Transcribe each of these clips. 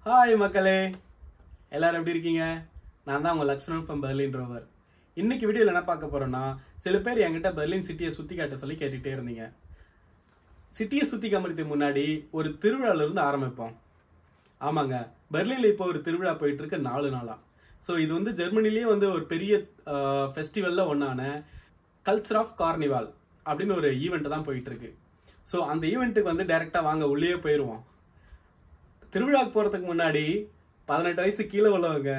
Hi மக்களே, எல்லாரும் எப்படி இருக்கீங்க? நான் தான் உங்கள் லக்ஷ்மணன் ஃப்ரம் பெர்லின் ரோவர். இன்னைக்கு வீடியோவில் என்ன பார்க்க போறோம்னா, சில பேர் என்கிட்ட பெர்லின் சிட்டியை சுற்றி காட்ட சொல்லி கேட்டுகிட்டே இருந்தீங்க. சிட்டியை சுற்றி காமிக்கிறதுக்கு முன்னாடி ஒரு திருவிழாவிலிருந்து ஆரம்பிப்போம். ஆமாங்க, பெர்லினில் இப்போ ஒரு திருவிழா போயிட்டு இருக்கு 4 நாளா. ஸோ இது வந்து ஜெர்மனிலேயே வந்து ஒரு பெரிய ஃபெஸ்டிவலில் ஒன்றான கல்ச்சர் ஆஃப் கார்னிவால் அப்படின்னு ஒரு ஈவெண்ட் தான் போயிட்டு இருக்கு. ஸோ அந்த ஈவெண்ட்டுக்கு வந்து டைரெக்டாக வாங்க உள்ளே போயிடுவோம். திருவிழாவுக்கு போகிறதுக்கு முன்னாடி 18 வயசு கீழே உள்ளவங்க,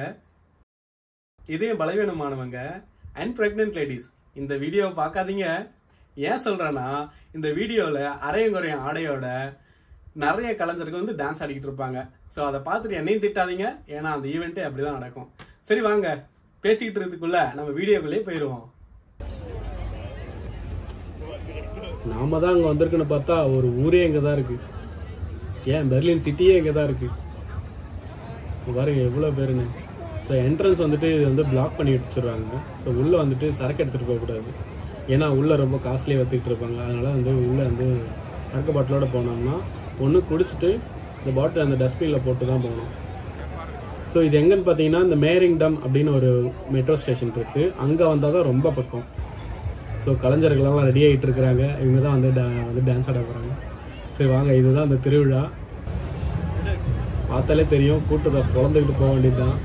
இதயம் பலவீனமானவங்க அண்ட் ப்ரெக்னென்ட் லேடிஸ் இந்த வீடியோவை பார்க்காதீங்க. ஏன் சொல்கிறேன்னா, இந்த வீடியோவில் அரையும் குறையும் ஆடையோட நிறைய கலைஞர்கள் வந்து டான்ஸ் ஆடிக்கிட்டு இருப்பாங்க. ஸோ அதை பார்த்துட்டு என்னையும் திட்டாதீங்க, ஏன்னா அந்த ஈவெண்ட்டே அப்படி தான் நடக்கும். சரி வாங்க, பேசிக்கிட்டு இருக்கிறதுக்குள்ள நம்ம வீடியோக்குள்ளேயே போயிடுவோம். நாம தான் அங்கே வந்திருக்குன்னு பார்த்தா ஒரு ஊரே இங்கே தான் இருக்குது. ஏன் பெர்லின் சிட்டியே இங்கே தான் இருக்குது. பாருங்க எவ்வளோ பேருன்னு. ஸோ என்ட்ரன்ஸ் வந்துட்டு இது வந்து பிளாக் பண்ணி வச்சுருவாங்க. ஸோ உள்ளே வந்துட்டு சரக்கு எடுத்துகிட்டு போகக்கூடாது, ஏன்னா உள்ளே ரொம்ப காஸ்ட்லியாக வச்சுக்கிட்டு இருப்பாங்க. அதனால் வந்து உள்ளே வந்து சரக்கு பாட்டிலோடு போனோம்னா ஒன்று குடிச்சிட்டு இந்த பாட்டில் அந்த டஸ்ட்பினில் போட்டு தான் போகணும். ஸோ இது எங்கன்னு பார்த்தீங்கன்னா, இந்த மேரிங்டம் அப்படின்னு ஒரு மெட்ரோ ஸ்டேஷன் இருக்குது. அங்கே வந்தால் தான் ரொம்ப பக்கம். ஸோ கலைஞர்களெல்லாம் ரெடி ஆகிட்டு இருக்கிறாங்க. இவங்க தான் வந்து டான்ஸ் ஆட போகிறாங்க. சரி வாங்க, இதுதான் அந்த திருவிழா. பார்த்தாலே தெரியும், கூட்டத்தை குழந்தைகிட்டு போக வேண்டியது தான்.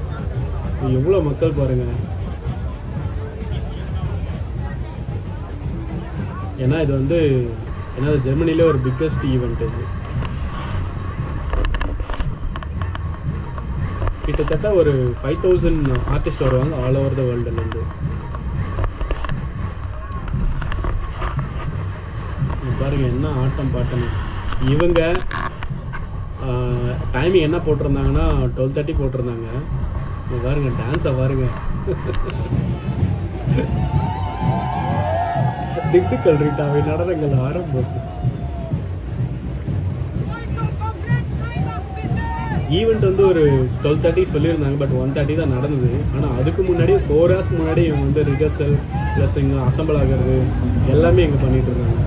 எவ்வளோ மக்கள் பாருங்க. ஏன்னா இது வந்து ஜெர்மனிலே ஒரு பிக்கஸ்ட் ஈவெண்ட். இது கிட்டத்தட்ட ஒரு 5000 ஆர்டிஸ்ட் வருவாங்க ஆல் ஓவர் த வேர்ல்டுலேருந்து. பாருங்க என்ன ஆட்டம் பாட்டுன்னு. இவங்க டைமிங் என்ன போட்டிருந்தாங்கன்னா 12:30 போட்டிருந்தாங்க. பாருங்க டான்ஸை பாருங்க. திண்டுக்கல் ரீட்டாவை நடனங்கள் ஆரம்பம். ஈவெண்ட் வந்து ஒரு 12:30 சொல்லியிருந்தாங்க, பட் 1:30 தான் நடந்தது. ஆனால் அதுக்கு முன்னாடி 4 hours முன்னாடி இவங்க வந்து ரிஹர்சல் ப்ளஸ் இங்கே அசம்பிள் ஆகிறது எல்லாமே இங்கே பண்ணிட்டு இருந்தாங்க.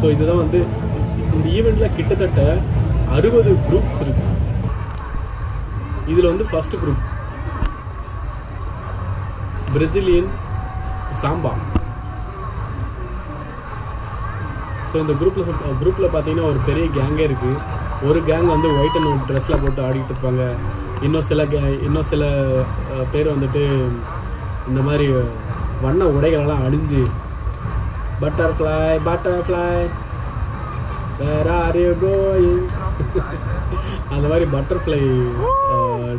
ஸோ இதுதான் வந்து இந்த ஈவெண்ட்டில் கிட்டத்தட்ட 60 குரூப்ஸ் இருக்கு. இதில் வந்து first group Brazilian samba. So இந்த குரூப்பில் பார்த்தீங்கன்னா ஒரு பெரிய கேங்கே இருக்குது. ஒரு கேங் வந்து ஒயிட் அண்ட் ஒயிட் ட்ரெஸ்ஸில் போட்டு ஆடிக்கிட்டு இருப்பாங்க. இன்னும் சில பேர் வந்துட்டு இந்த மாதிரி வண்ண உடைகளெல்லாம் அணிஞ்சு butterfly where are you going அந்த மாதிரி பட்டர்ஃப்ளை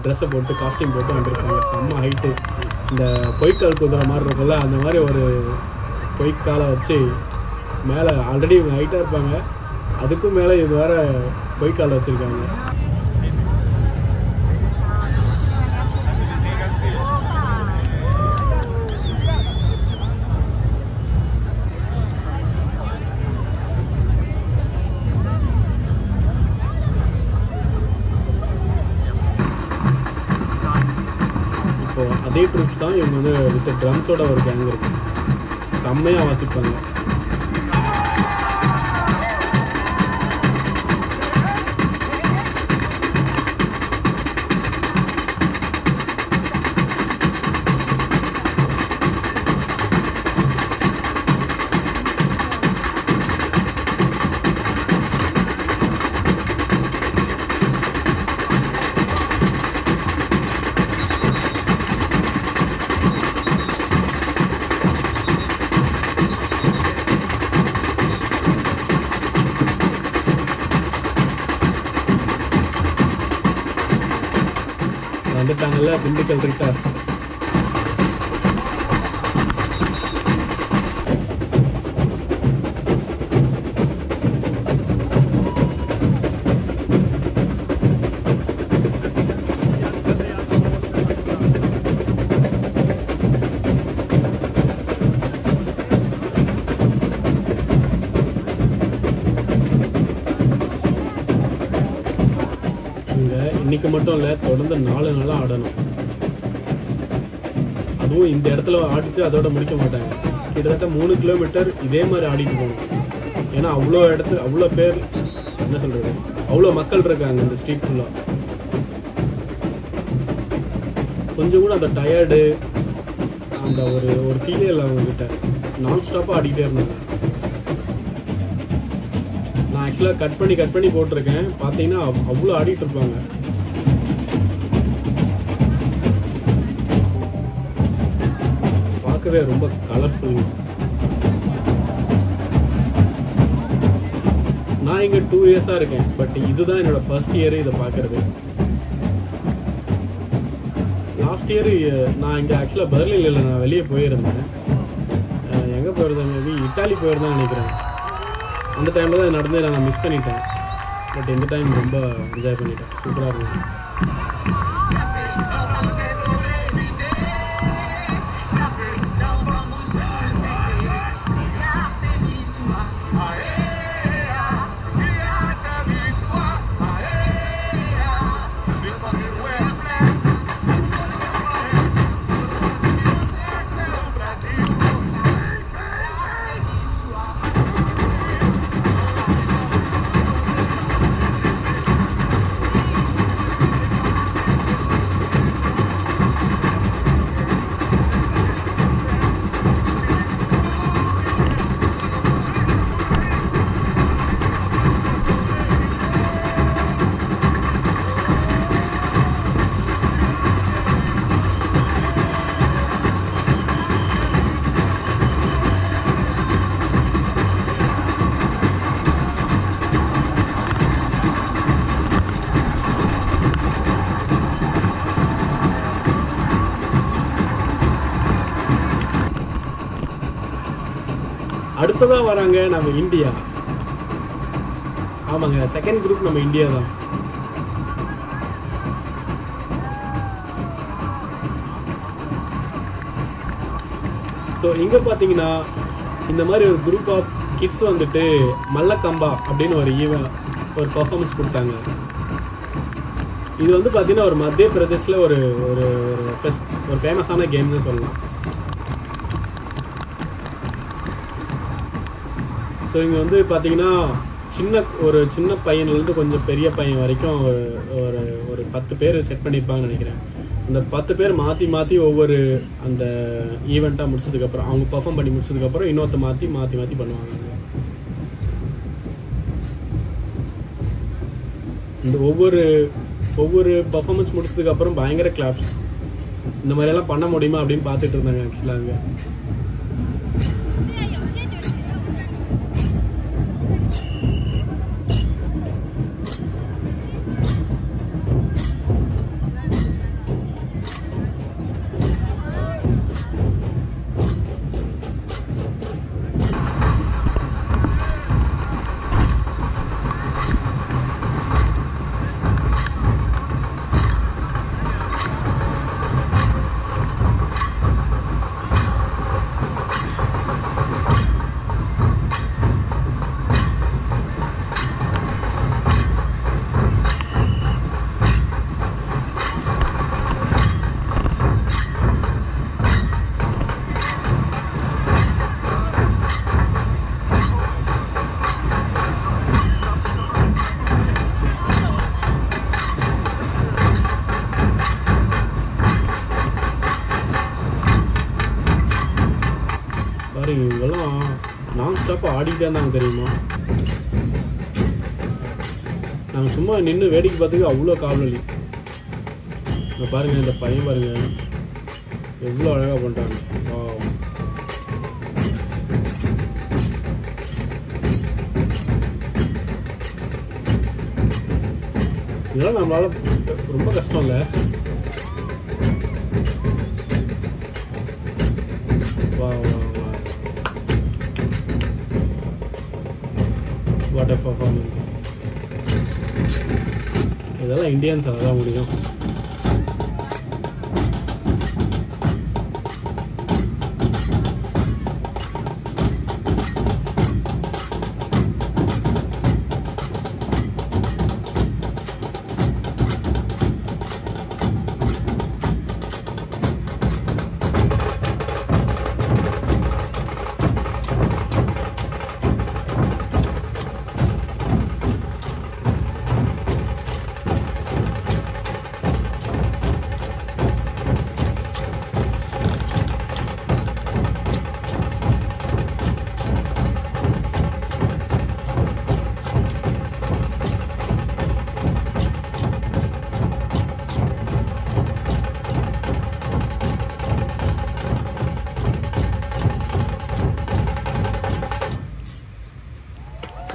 ட்ரெஸ்ஸை போட்டு காஸ்டியூம் போட்டு வந்துருப்பாங்க. செம்ம ஹைட்டு. இந்த பொய்க்கால் குதிரை மாதிரி இருக்கும்ல, அந்த மாதிரி ஒரு பொய்க்காலை வச்சு மேலே ஆல்ரெடி இவங்க ஹைட்டாக இருப்பாங்க, அதுக்கும் மேலே இது வேற பொய்க்கால் வச்சுருக்காங்க. இப்போ அதே ட்ரூப்ஸ் தான் இவங்க வந்து வித் ட்ரம்ஸோட ஒரு கேங் இருக்கு. செம்மையாக வாசிப்பாங்க. வந்துட்டாங்கல்ல திண்டுக்கல் ரீட்டாஸ். இன்னைக்கு மட்டும் இல்லை, தொடர்ந்து 4 நாளாக ஆடணும். அதுவும் இந்த இடத்துல ஆடிட்டு அதோட முடிக்க மாட்டாங்க. கிட்டத்தட்ட 3 கிலோமீட்டர் இதே மாதிரி ஆடிட்டு போகணும். ஏன்னா அவ்வளோ பேர் என்ன சொல்கிறது, அவ்வளோ மக்கள் இருக்காங்க இந்த ஸ்ட்ரீட் ஃபுல்லாக. கொஞ்சம் கூட அந்த டயர்டு அந்த ஒரு ஃபீலே இல்லை அவங்கக்கிட்ட. நான் ஸ்டாப்பாக ஆடிக்கிட்டே இருந்தாங்க. நான் ஆக்சுவலாக கட் பண்ணி போட்டிருக்கேன். பார்த்தீங்கன்னா அவ்வளோ ஆடிட்டு இருப்பாங்க. பார்க்கவே ரொம்ப கலர்ஃபுல். நான் இங்கே 2 இயர்ஸாக இருக்கேன். பட் இதுதான் என்னோட ஃபர்ஸ்ட் இயரு இதை பார்க்குறது. லாஸ்ட் இயர் நான் இங்கே ஆக்சுவலாக பெர்லினில் இல்லை, நான் வெளியே போயிருந்தேன். எங்கே போயிருந்தேன், மேபி இட்டாலி போயிருந்தேன் நினைக்கிறேன். அந்த டைமில் தான் நடந்து நான் மிஸ் பண்ணிட்டேன். பட் இந்த டைம் ரொம்ப என்ஜாய் பண்ணிட்டேன். சூப்பராக இருந்தது. அடுத்ததாக வராங்க நம்ம இந்தியா. ஆமாங்க, செகண்ட் குரூப் நம்ம இந்தியா தான். ஸோ இங்கே பார்த்தீங்கன்னா இந்த மாதிரி ஒரு குரூப் ஆஃப் கிட்ஸ் வந்துட்டு மல்லக்கம்பா அப்படின்னு ஒரு பர்ஃபார்மன்ஸ் கொடுத்தாங்க. இது வந்து பார்த்தீங்கன்னா ஒரு மத்திய பிரதேசில் ஒரு ஃபேமஸான கேம்னு சொல்லலாம். ஸோ இங்கே வந்து பார்த்தீங்கன்னா ஒரு சின்ன பையன்லேருந்து கொஞ்சம் பெரிய பையன் வரைக்கும் ஒரு 10 பேர் செட் பண்ணியிருப்பாங்கன்னு நினைக்கிறேன். அந்த 10 பேர் மாற்றி ஒவ்வொரு அந்த ஈவெண்ட்டாக முடிச்சதுக்கப்புறம், அவங்க பர்ஃபார்ம் பண்ணி முடிச்சதுக்கப்புறம் இன்னொருத்த மாற்றி பண்ணுவாங்க. இந்த ஒவ்வொரு பர்ஃபார்மன்ஸ் முடிச்சதுக்கப்புறம் பயங்கர கிளாப்ஸ். இந்த மாதிரியெல்லாம் பண்ண முடியுமா அப்படின்னு பார்த்துட்டு இருந்தாங்க ஆக்சுவலாக அங்கே. இவங்கெல்லாம் நான் ஸ்டாப்பாக ஆடிக்கிட்டே இருந்தாங்க தெரியுமா. நாங்கள் சும்மா நின்று வேடிக்கை பார்த்துக்க அவ்வளோ காவலி. இங்கே பாருங்கள், இந்த பையன் பாருங்கள் எவ்வளோ அழகாக பண்ணுறாங்க. இதெல்லாம் நம்மளால ரொம்ப கஷ்டம் இல்லை. What a performance. இதெல்லாம் இந்தியன்ஸ் அதான் முடியும்.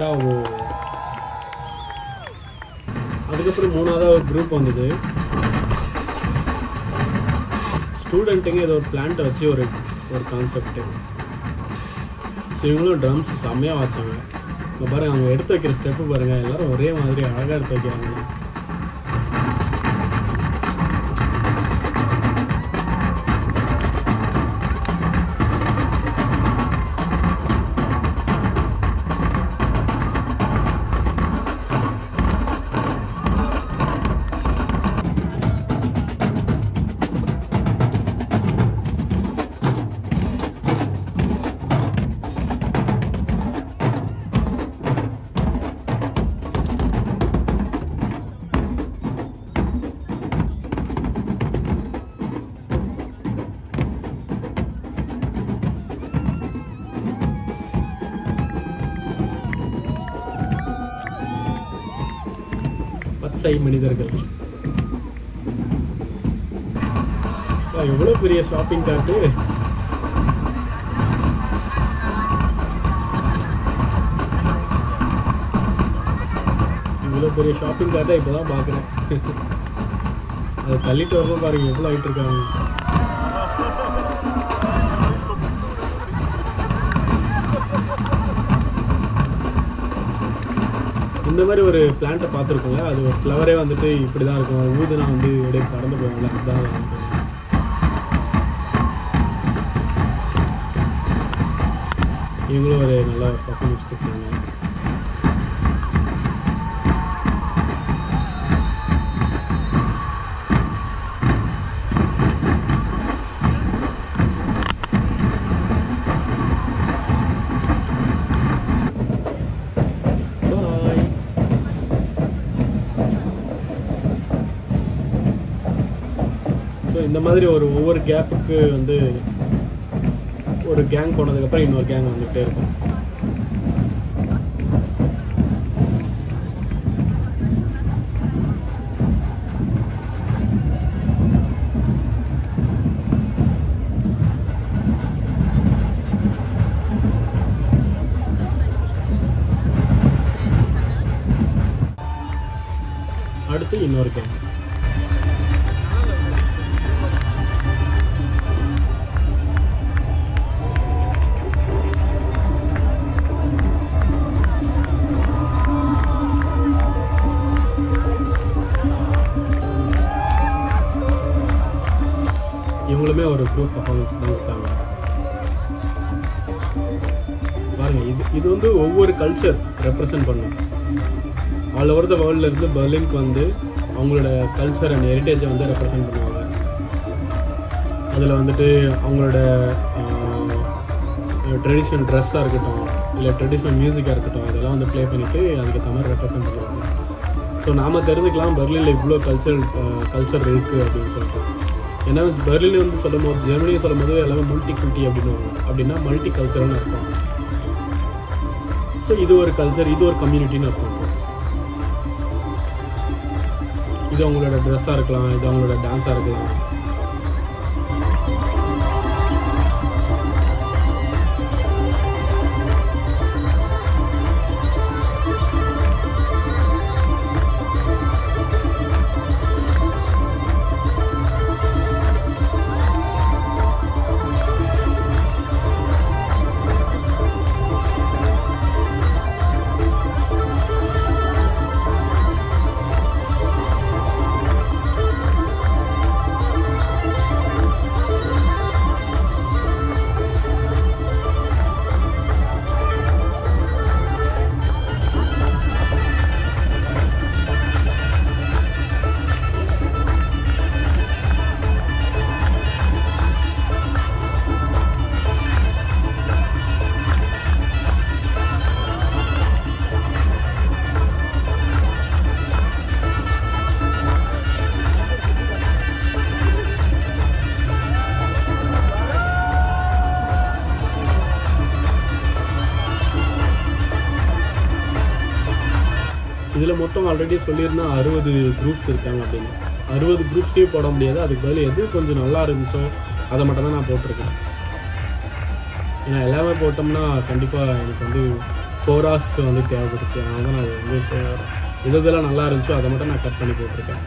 சிக்காகோ. அதுக்கப்புறம் மூணாவதாக ஒரு குரூப் வந்தது. ஸ்டூடெண்ட்டுங்க ஏதோ ஒரு பிளான்ட்டை வச்சு ஒரு கான்செப்ட்டு. ஸோ இவங்களும் ட்ரம்ஸ் செம்மையாக வாச்சாங்க. இப்போ பாருங்கள், அவங்க எடுத்து வைக்கிற ஸ்டெப்பு பாருங்கள், எல்லோரும் ஒரே மாதிரி அழகாக எடுத்து வைக்கிறாங்க. பச்சை மனிதர்கள். எவ்வளோ பெரிய ஷாப்பிங் கார்ட்டு. இவ்வளோ பெரிய ஷாப்பிங் கார்ட்டை இப்போ தான் பார்க்குறேன். அதை தள்ளிட்டு வரலாம் பாருங்க, எவ்வளோ ஆகிட்டு இருக்காங்க. இந்த மாதிரி ஒரு பிளான்ட்டை பார்த்துருக்கோங்க. அது ஒரு ஃப்ளவரே வந்துட்டு இப்படி தான் இருக்கும். ஊதுனா வந்து அப்படியே பறந்து போவாங்க. அதுதான் இவங்களும் ஒரு நல்ல பர்ஃபார்மன்ஸ் கொடுத்தாங்க. ஸோ இந்த மாதிரி ஒவ்வொரு கேப்புக்கு வந்து ஒரு கேங் போனதுக்கப்புறம் இன்னொரு கேங் வந்துகிட்டே இருக்கும். அடுத்து இன்னொரு கேங். இவங்களுமே ஒரு ப்ரூஃப் பர்ஃபார்மன்ஸ் தான் கொடுத்தாங்க. பாருங்கள், இது வந்து ஒவ்வொரு கல்ச்சர் ரெப்ரசன்ட் பண்ணும். ஆல் ஓவர் த வேர்ல்டில் இருந்து பெர்லினுக்கு வந்து அவங்களோட கல்ச்சர் அண்ட் ஹெரிட்டேஜை வந்து ரெப்ரசன்ட் பண்ணுவாங்க. அதில் வந்துட்டு அவங்களோட ட்ரெடிஷ்னல் ட்ரெஸ்ஸாக இருக்கட்டும், இல்லை ட்ரெடிஷ்னல் மியூசிக்காக இருக்கட்டும், அதெல்லாம் வந்து ப்ளே பண்ணிவிட்டு அதுக்கு மாதிரி ரெப்ரசன்ட் பண்ணுவாங்க. ஸோ நாம் தெரிஞ்சுக்கலாம் பெர்லினில் இவ்வளோ கல்ச்சர் இருக்குது அப்படின்னு சொல்லிட்டு. ஏன்னா பெர்லின் வந்து சொல்லும் போது, ஜெர்மனியை சொல்லும் போது எல்லாமே மல்டிகுல்டி அப்படின்னு வரும். அப்படின்னா மல்டி கல்ச்சர்னு அர்த்தம். ஸோ இது ஒரு கல்ச்சர், இது ஒரு கம்யூனிட்டின்னு அர்த்தம். இது அவங்களோட ட்ரெஸ்ஸாக இருக்கலாம், இது அவங்களோட டான்ஸாக இருக்கலாம். இதில் மொத்தம் ஆல்ரெடி சொல்லியிருந்தா 60 குரூப்ஸ் இருக்காங்க அப்படின்னு. 60 குரூப்ஸே போட முடியாது. அதுக்கு பதில் எது கொஞ்சம் நல்லா இருந்துச்சோ அதை மட்டும் தான் நான் போட்டிருக்கேன். ஏன்னா எல்லாமே போட்டோம்னா கண்டிப்பாக எனக்கு வந்து 4 hours வந்து தேவைப்படுச்சு. அதனால நான் அது வந்து இதெல்லாம் நல்லா இருந்துச்சோ அதை மட்டும் நான் கட் பண்ணி போட்டிருக்கேன்.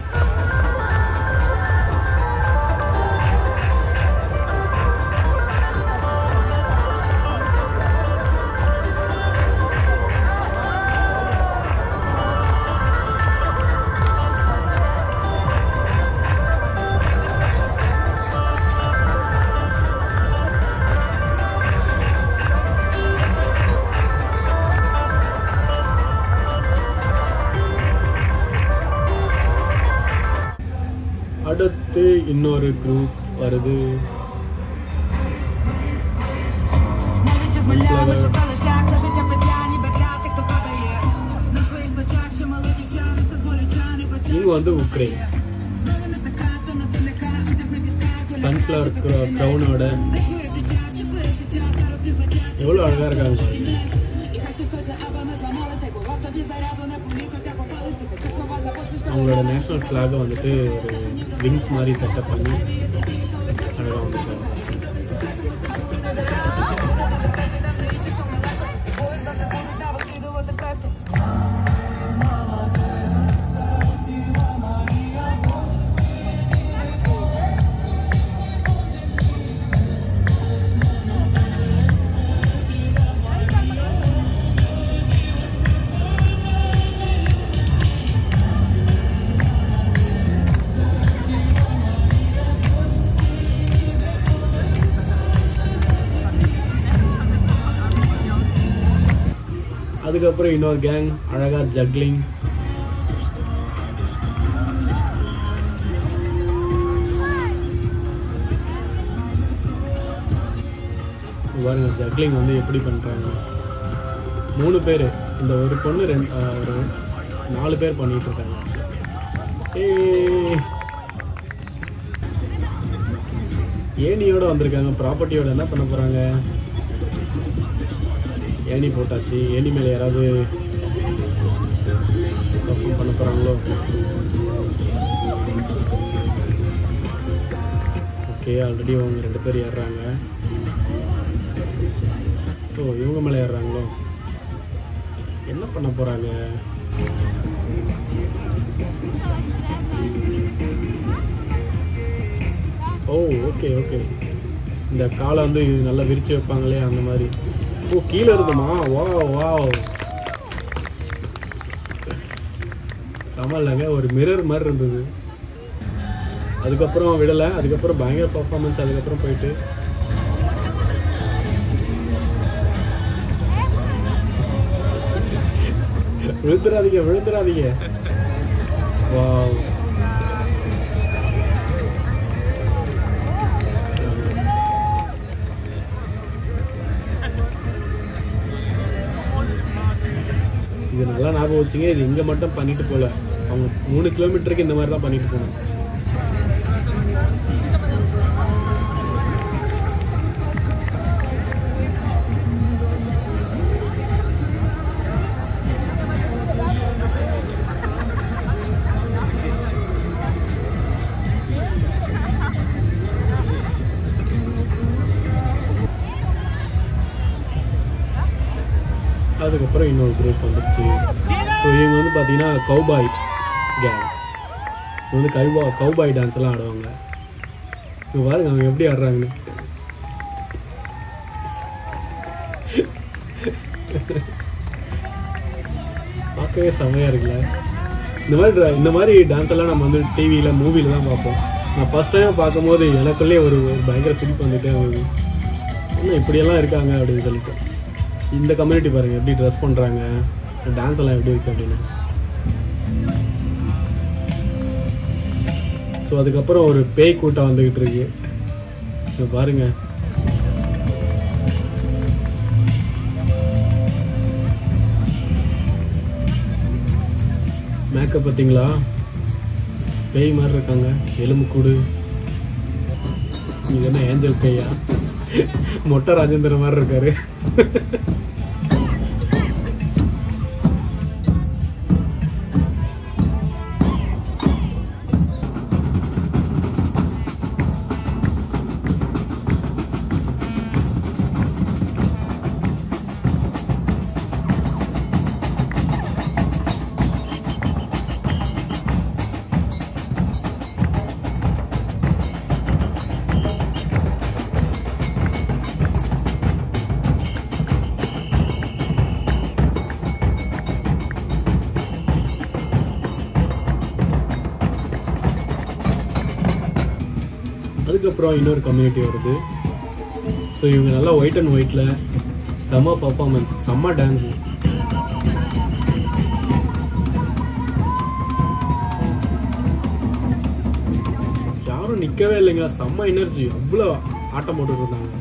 அடுத்து இன்னொரு குரூப் வருது. இவங்க வந்து உக்ரைன் சன்ஃப்ளவர் க்ரௌனோட எவ்வளோ அழகாக இருக்காங்க. அவங்களோட நேஷ்னல் ஃப்ளாகை வந்துட்டு ஒரு விங்ஸ் மாதிரி செட்டப் பண்ணி அழகாக வந்துருக்காங்க. அதுக்கப்புறம் இன்னொரு கேங் அழகா ஜக்லிங். பாருங்க ஜக்லிங் வந்து எப்படி பண்றாங்க. 3 பேர், இந்த ஒரு பொண்ணு ஒரு 4 பேர் பண்ணிட்டு இருக்காங்க. ஏனியோட வந்திருக்காங்க. ப்ராப்பர்ட்டியோட என்ன பண்ண போறாங்க? ஏணி போட்டாச்சு. ஏணி மேலே யாராவது பர்ஃபார்ம் பண்ண போகிறாங்களோ? ஓகே, ஆல்ரெடி அவங்க 2 பேர் ஏறுறாங்க. ஸோ இவங்க மேலே ஏறுறாங்களோ? என்ன பண்ண போகிறாங்க? ஓ ஓகே ஓகே, இந்த காலை வந்து நல்லா விரிச்சு வைப்பாங்களே அந்த மாதிரி. ஓ கீழே இருக்குமா? வா வா, சமாளிங்க. ஒரு மிரர் மாதிரி இருந்தது. அதுக்கப்புறம் விடலை. அதுக்கப்புறம் பயங்கர பர்ஃபார்மன்ஸ். அதுக்கப்புறம் போயிட்டு விழுந்துடாதீங்க விழுந்துடாதீங்க. வா, இது நல்லா ஞாபகம் வச்சுங்க. இது இங்கே மட்டும் பண்ணிட்டு போகல, அவங்க 3 கிலோமீட்டருக்கு இந்த மாதிரி தான் பண்ணிட்டு போகணும். அதுக்கப்புறம் இன்னொரு குரூப் வந்துடுச்சு. ஸோ இவங்க வந்து பார்த்தீங்கன்னா கவுபாய் கேங். இவங்க வந்து கவுபாய் டான்ஸ் எல்லாம் ஆடுவாங்க. இப்போ பாருங்க அவங்க எப்படி ஆடுறாங்கன்னு. பார்க்கவே செமையாக இருக்குல்ல. இந்த மாதிரி டான்ஸ் எல்லாம் நம்ம வந்து டிவியில் மூவியில் தான் பார்ப்போம். நான் ஃபஸ்ட் டைம் பார்க்கும்போது எனக்குள்ளே ஒரு பயங்கர சிரிப்பு வந்துட்டே வருது. இன்னும் இப்படியெல்லாம் இருக்காங்க அப்படின்னு சொல்லிட்டு. இந்த கம்யூனிட்டி பாருங்கள் எப்படி ட்ரெஸ் பண்ணுறாங்க, டான்ஸ் எல்லாம் எப்படி இருக்குது அப்படின்னு. ஸோ அதுக்கப்புறம் ஒரு பேய் கூட்டம் வந்துக்கிட்டு இருக்கு. இப்போ பாருங்கள், மேக்கப் பார்த்தீங்களா? பேய் மாதிரி இருக்காங்க. எலும்பு கூடு. இது என்ன ஏஞ்சல் பேயா? மொட்டை ராஜேந்திர மாதிரி இருக்காரு. அதுக்கப்புறம் இன்னொரு கம்யூனிட்டி வருது. ஸோ இவங்க நல்லா ஒயிட் அண்ட் ஒயிட்டில் செம்ம பர்ஃபார்மன்ஸ், செம்ம டான்ஸு. யாரும் நிற்கவே இல்லைங்க, செம்ம எனர்ஜி, அவ்வளோ ஆட்டம் போட்டுட்டு இருந்தாங்க.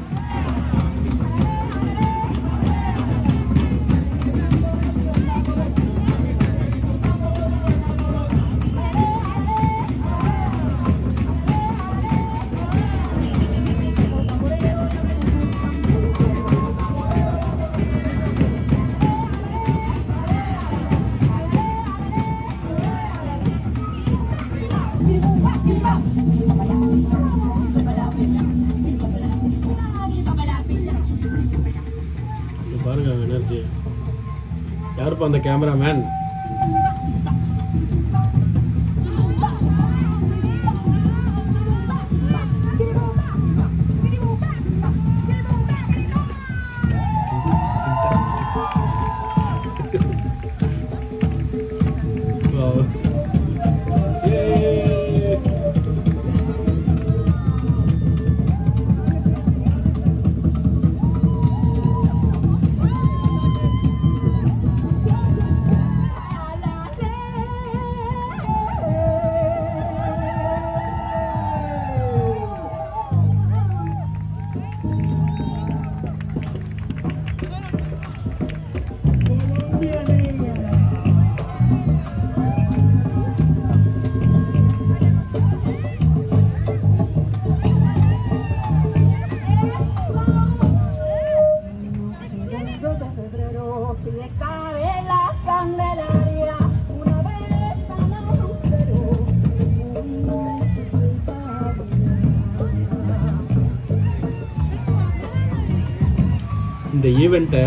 பாருங்க எனர்ஜி. யாருப்பா அந்த கேமராமேன்? இந்த ஈவெண்ட்டை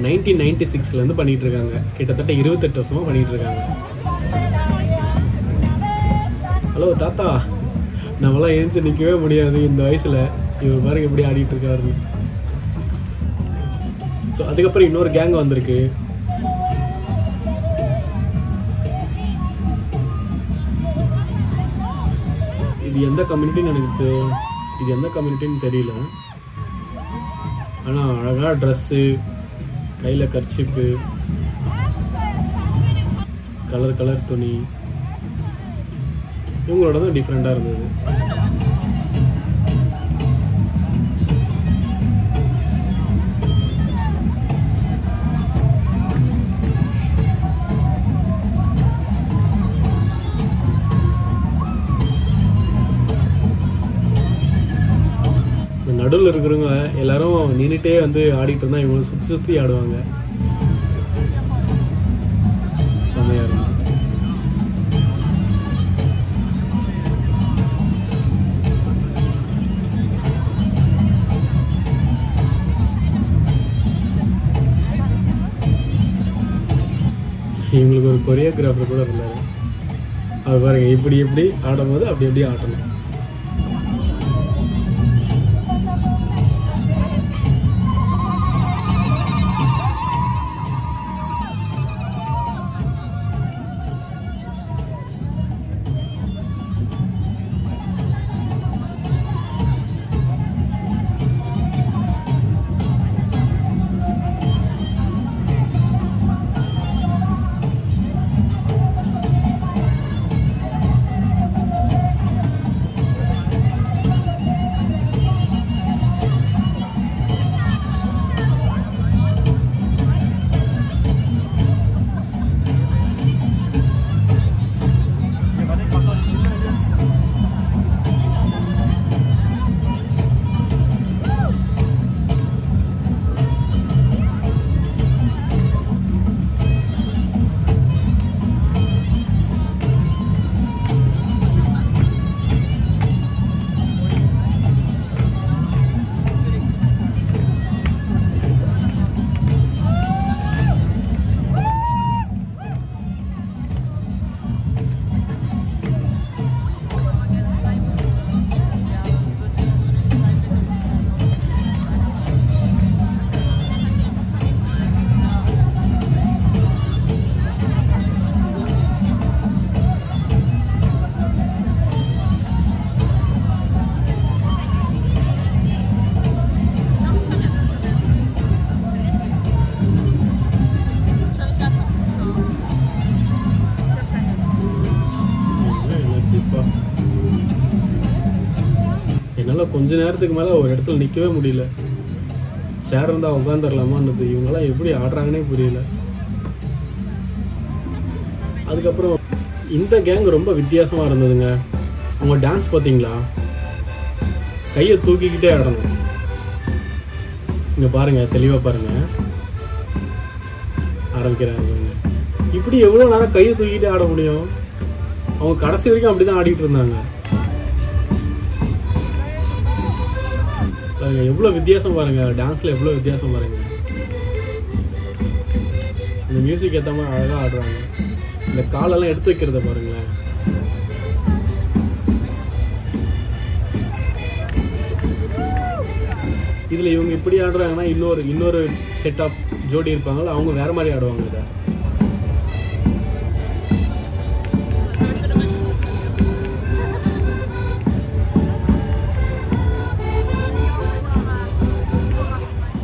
1996 பண்ணிட்டு இருக்காங்க. கிட்டத்தட்ட 28 வருஷமா பண்ணிட்டு இருக்காங்க. ஹலோ தாத்தா, நம்மளாம் ஏஞ்சி நிற்கவே முடியாது இந்த வயசுல. இவர் பாருங்க எப்படி ஆடிட்டு இருக்காரு. ஸோ அதுக்கப்புறம் இன்னொரு கேங் வந்திருக்கு. இது எந்த கம்யூனிட்டின்னு தெரியல. ஆனால் அழகாக ட்ரெஸ்ஸு, கையில் கர்ச்சிப்பு, கலர் துணி, இவங்களோட தான் டிஃப்ரெண்ட்டாக இருந்தது. நடுவில் இருக்கிறவங்க எல்லாரும் நின்றுட்டே ஆடிட்டு இருந்தா இவங்க சுற்றி ஆடுவாங்க. செம்மையா இருக்கும். இவங்களுக்கு ஒரு கொரியோகிராஃபர் கூட இருந்தாரு. அவர் பாருங்க எப்படி ஆடும்போது அப்படி ஆட்டணும். என்னால் கொஞ்ச நேரத்துக்கு மேலே ஒரு இடத்துல நிற்கவே முடியல. சேர் இருந்தால் உட்காந்துடலாமான்னு இவங்கெல்லாம் எப்படி ஆடுறாங்கன்னே புரியல. அதுக்கப்புறம் இந்த கேங் ரொம்ப வித்தியாசமாக இருந்ததுங்க. அவங்க டான்ஸ் பார்த்தீங்களா, கையை தூக்கிக்கிட்டே ஆடணும். இங்கே பாருங்கள், தெளிவாக பாருங்கள், ஆரம்பிக்கிறாங்க பாருங்க. இப்படி எவ்வளோ நேரம் கையை தூக்கிட்டே ஆட முடியும்? அவங்க கடைசி வரைக்கும் அப்படி தான் ஆடிட்டு இருந்தாங்க. பாருங்க எவ்வளோ வித்தியாசம் பாருங்க, டான்ஸில் எவ்வளோ வித்தியாசம் பாருங்க. இந்த மியூசிக் ஏற்ற மாதிரி அழகாக ஆடுறாங்க. இந்த காலெல்லாம் எடுத்து வைக்கிறத பாருங்களேன். இதில் இவங்க இப்படி ஆடுறாங்கன்னா இன்னொரு செட் ஆஃப் ஜோடி இருப்பாங்கல்ல, அவங்க வேற மாதிரி ஆடுவாங்க. இதை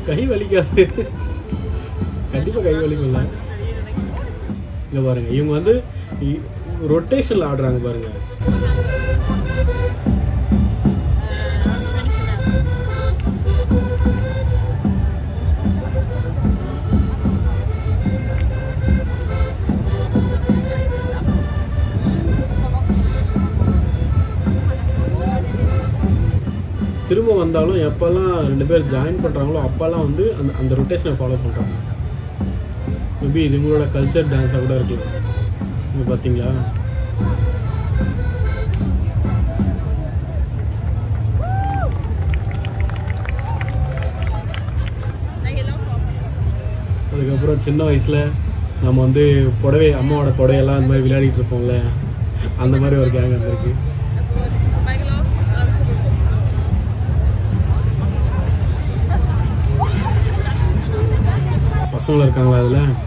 கை வலிக்காது, கண்டிப்பாக கை வலிக்கும்ல. இங்கே பாருங்க, இவங்க வந்து ரொட்டேஷன்ல ஆடுறாங்க பாருங்க. திரும்ப வந்தாலும் எப்போல்லாம் 2 பேர் ஜாயின் பண்ணுறாங்களோ அப்போல்லாம் வந்து அந்த ரொட்டேஷனை ஃபாலோ பண்ணுறாங்க. மேபி இது உங்களோட கல்ச்சர் டான்ஸாக கூட இருக்கலாம். இங்கே பார்த்தீங்களா, அதுக்கப்புறம் சின்ன வயசில் நம்ம வந்து அம்மாவோட புடவையெல்லாம் அந்த மாதிரி விளையாடிட்டு இருப்போம்ல, அந்த மாதிரி ஒரு கேங் வந்திருக்கு. பசங்களும் இருக்காங்களா அதில்?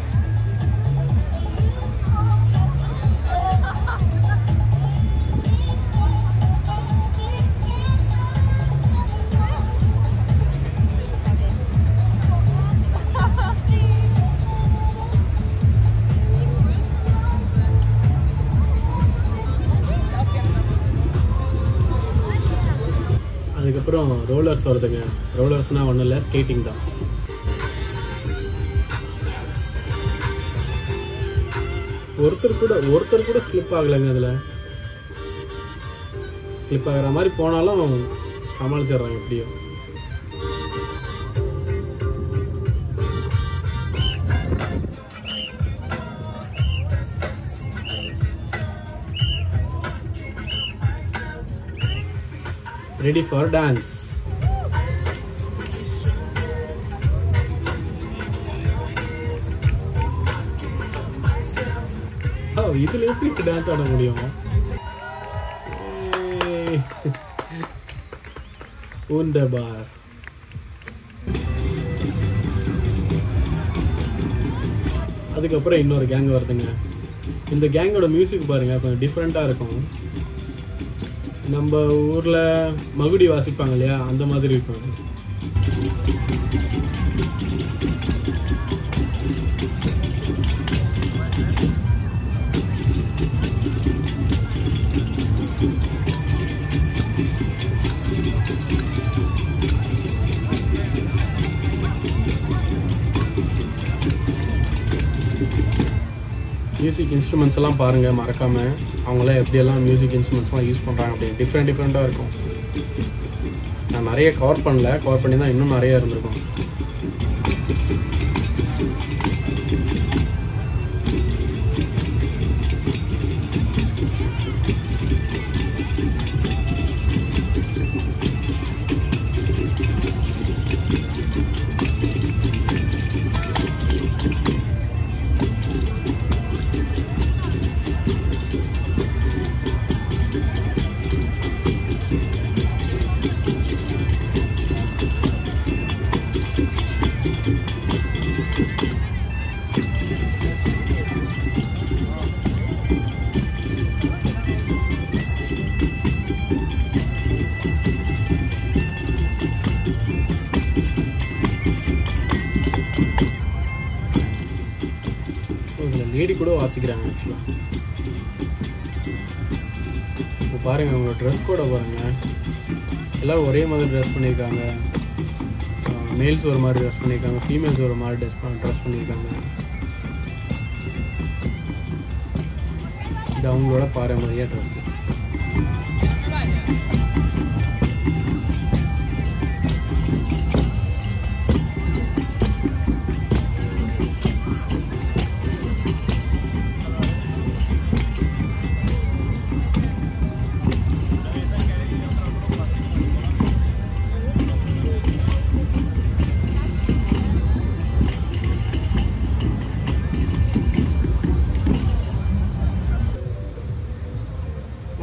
அதுக்கப்புறம் ரோலர்ஸ் வருதுங்க. ரோலர்ஸ்னால் ஒன்றும் இல்லை, ஸ்கேட்டிங் தான். ஒருத்தர் கூட ஸ்லிப் ஆகலைங்க. அதில் ஸ்லிப் ஆகிற மாதிரி போனாலும் சமாளிச்சிடுறாங்க எப்படியோ. Ready for dance. இதுல எப்படி டான்ஸ் ஆட முடியும்? Wunderbar. அதுக்கப்புறம் இன்னொரு கேங் வருதுங்க. இந்த கேங்கோட மியூசிக் பாருங்க, கொஞ்சம் டிஃப்ரெண்ட்டாக இருக்கும். நம்ம ஊரில் மகுடி வாசிப்பாங்க இல்லையா, அந்த மாதிரி இருக்கும். மியூசிக் இன்ஸ்ட்ருமெண்ட்ஸ் எல்லாம் பாருங்கள் மறக்காமல். அவங்களாம் எப்படியெல்லாம் மியூசிக் இன்ஸ்ட்ருமெண்ட்ஸ்லாம் யூஸ் பண்ணுறாங்க அப்படின்னு டிஃப்ரெண்ட்டாக இருக்கும். நான் நிறைய கவர் பண்ணி தான் இன்னும் நிறைய இருந்திருக்கும். லேடி கூட வாசிக்கிறாங்க ஆக்சுவலாக. இப்போ பாருங்கள், உங்களோட ட்ரெஸ் கூட பாருங்கள். எல்லோரும் ஒரே மாதிரி ட்ரெஸ் பண்ணியிருக்காங்க. மேல்ஸ் ஒரு மாதிரி ட்ரெஸ் பண்ணியிருக்காங்க, ஃபீமேல்ஸ் ஒரு மாதிரி ட்ரெஸ் பண்ணியிருக்காங்க. இது அவங்களோட பாரம்பரிய ட்ரெஸ்ஸு.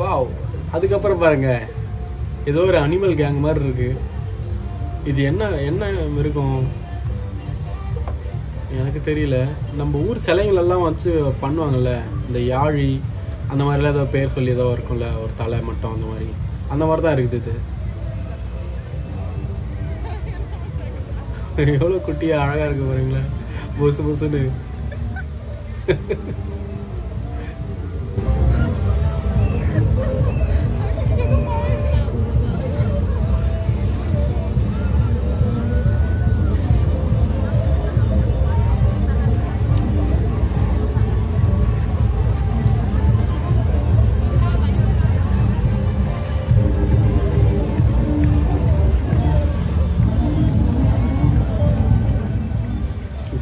வாவ், அதுக்கப்புறம் பாருங்க, ஏதோ ஒரு அனிமல் கேங் மாதிரி இருக்கு. இது என்ன மிருகம் எனக்கு தெரியல. நம்ம ஊர் சிலைங்களெல்லாம் வச்சு பண்ணுவாங்கல்ல, இந்த யாழி அந்த மாதிரிலாம் ஏதோ பேர் சொல்லி ஏதோ இருக்கும்ல, ஒரு தலை மட்டும் அந்த மாதிரி தான் இருக்குது. இது எவ்வளோ குட்டியாக அழகாக இருக்கு பாருங்களேன், புசு புசுன்னு.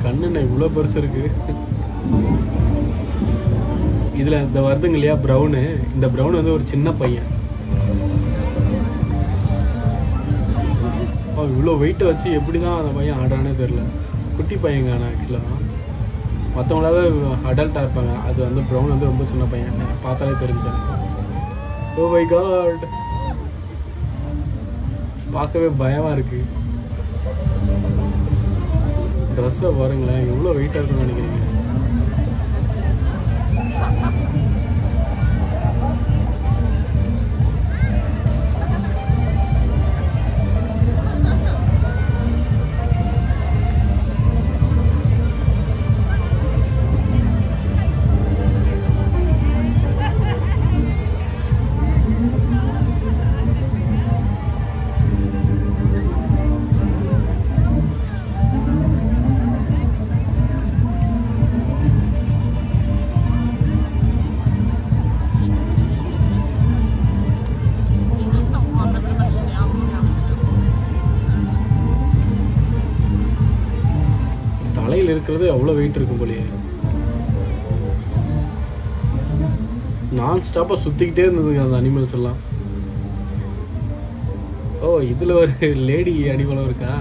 கண்ணு இவ்வளோ பெருசு இருக்கு. இதில் இந்த வருதுங்க இல்லையா ப்ரௌனு, இந்த ப்ரௌன் வந்து ஒரு சின்ன பையன். இவ்வளோ வெயிட்டை வச்சு எப்படி தான் அந்த பையன் ஆடுறானே தெரில. குட்டி பையங்க. ஆனால் ஆக்சுவலாக மற்றவங்களாவது அடல்ட்டாக இருப்பாங்க, அது வந்து ப்ரௌன் வந்து ரொம்ப சின்ன பையன், பார்த்தாலே தெரிஞ்சேன். ஓ மை காட், பார்க்கவே பயமாக இருக்கு. ட்ரெஸ்ஸை பாருங்களேன், எவ்வளோ வெயிட்டாக இருக்குன்னு நினைக்கிறீங்க. தலையில் இருக்கிறது அவ்வளோ வெயிட் இருக்கும் போலயே. நான் ஸ்டாப்பாக சுற்றிக்கிட்டே இருந்ததுங்க அந்த அனிமல்ஸ் எல்லாம். ஓ, இதில் ஒரு லேடி அனிமலும் இருக்கா?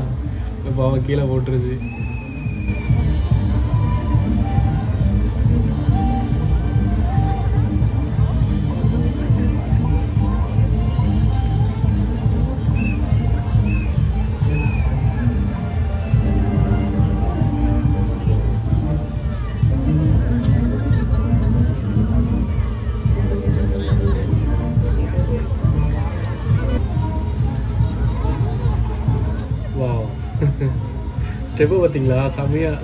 இப்போ அவன் கீழே போட்டுருச்சு. ஸ்டெப்பு பார்த்தீங்களா,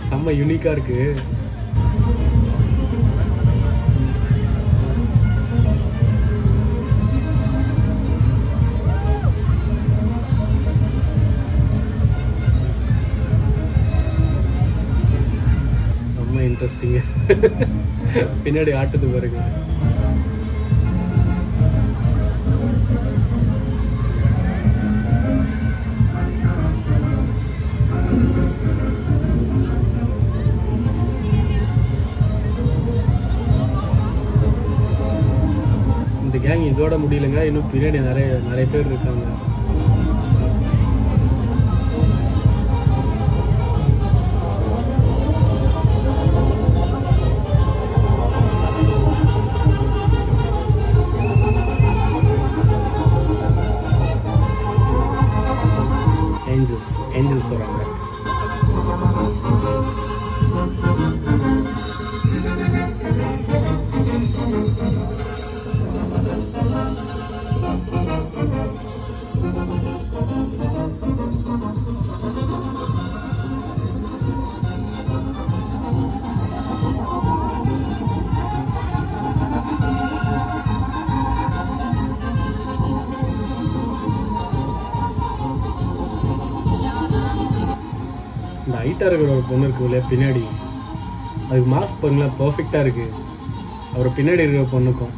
செம்ம யூனிக்காக இருக்கு. செம்ம இன்ட்ரெஸ்டிங்கு. பின்னாடி ஆட்டுது பாருங்க. இந்த கேங் இதோட முடியலைங்க, இன்னும் பின்னாடி நிறைய பேர் இருக்காங்க. ஏஞ்சல்ஸ் வராங்க. ஹைட்டாக இருக்கிற ஒரு பொண்ணு இருக்கு இல்லையா பின்னாடி, அதுக்கு மாஸ்க் பாருங்களேன் பர்ஃபெக்டாக இருக்குது. அவர் பின்னாடி இருக்கிற பொண்ணுக்கும்.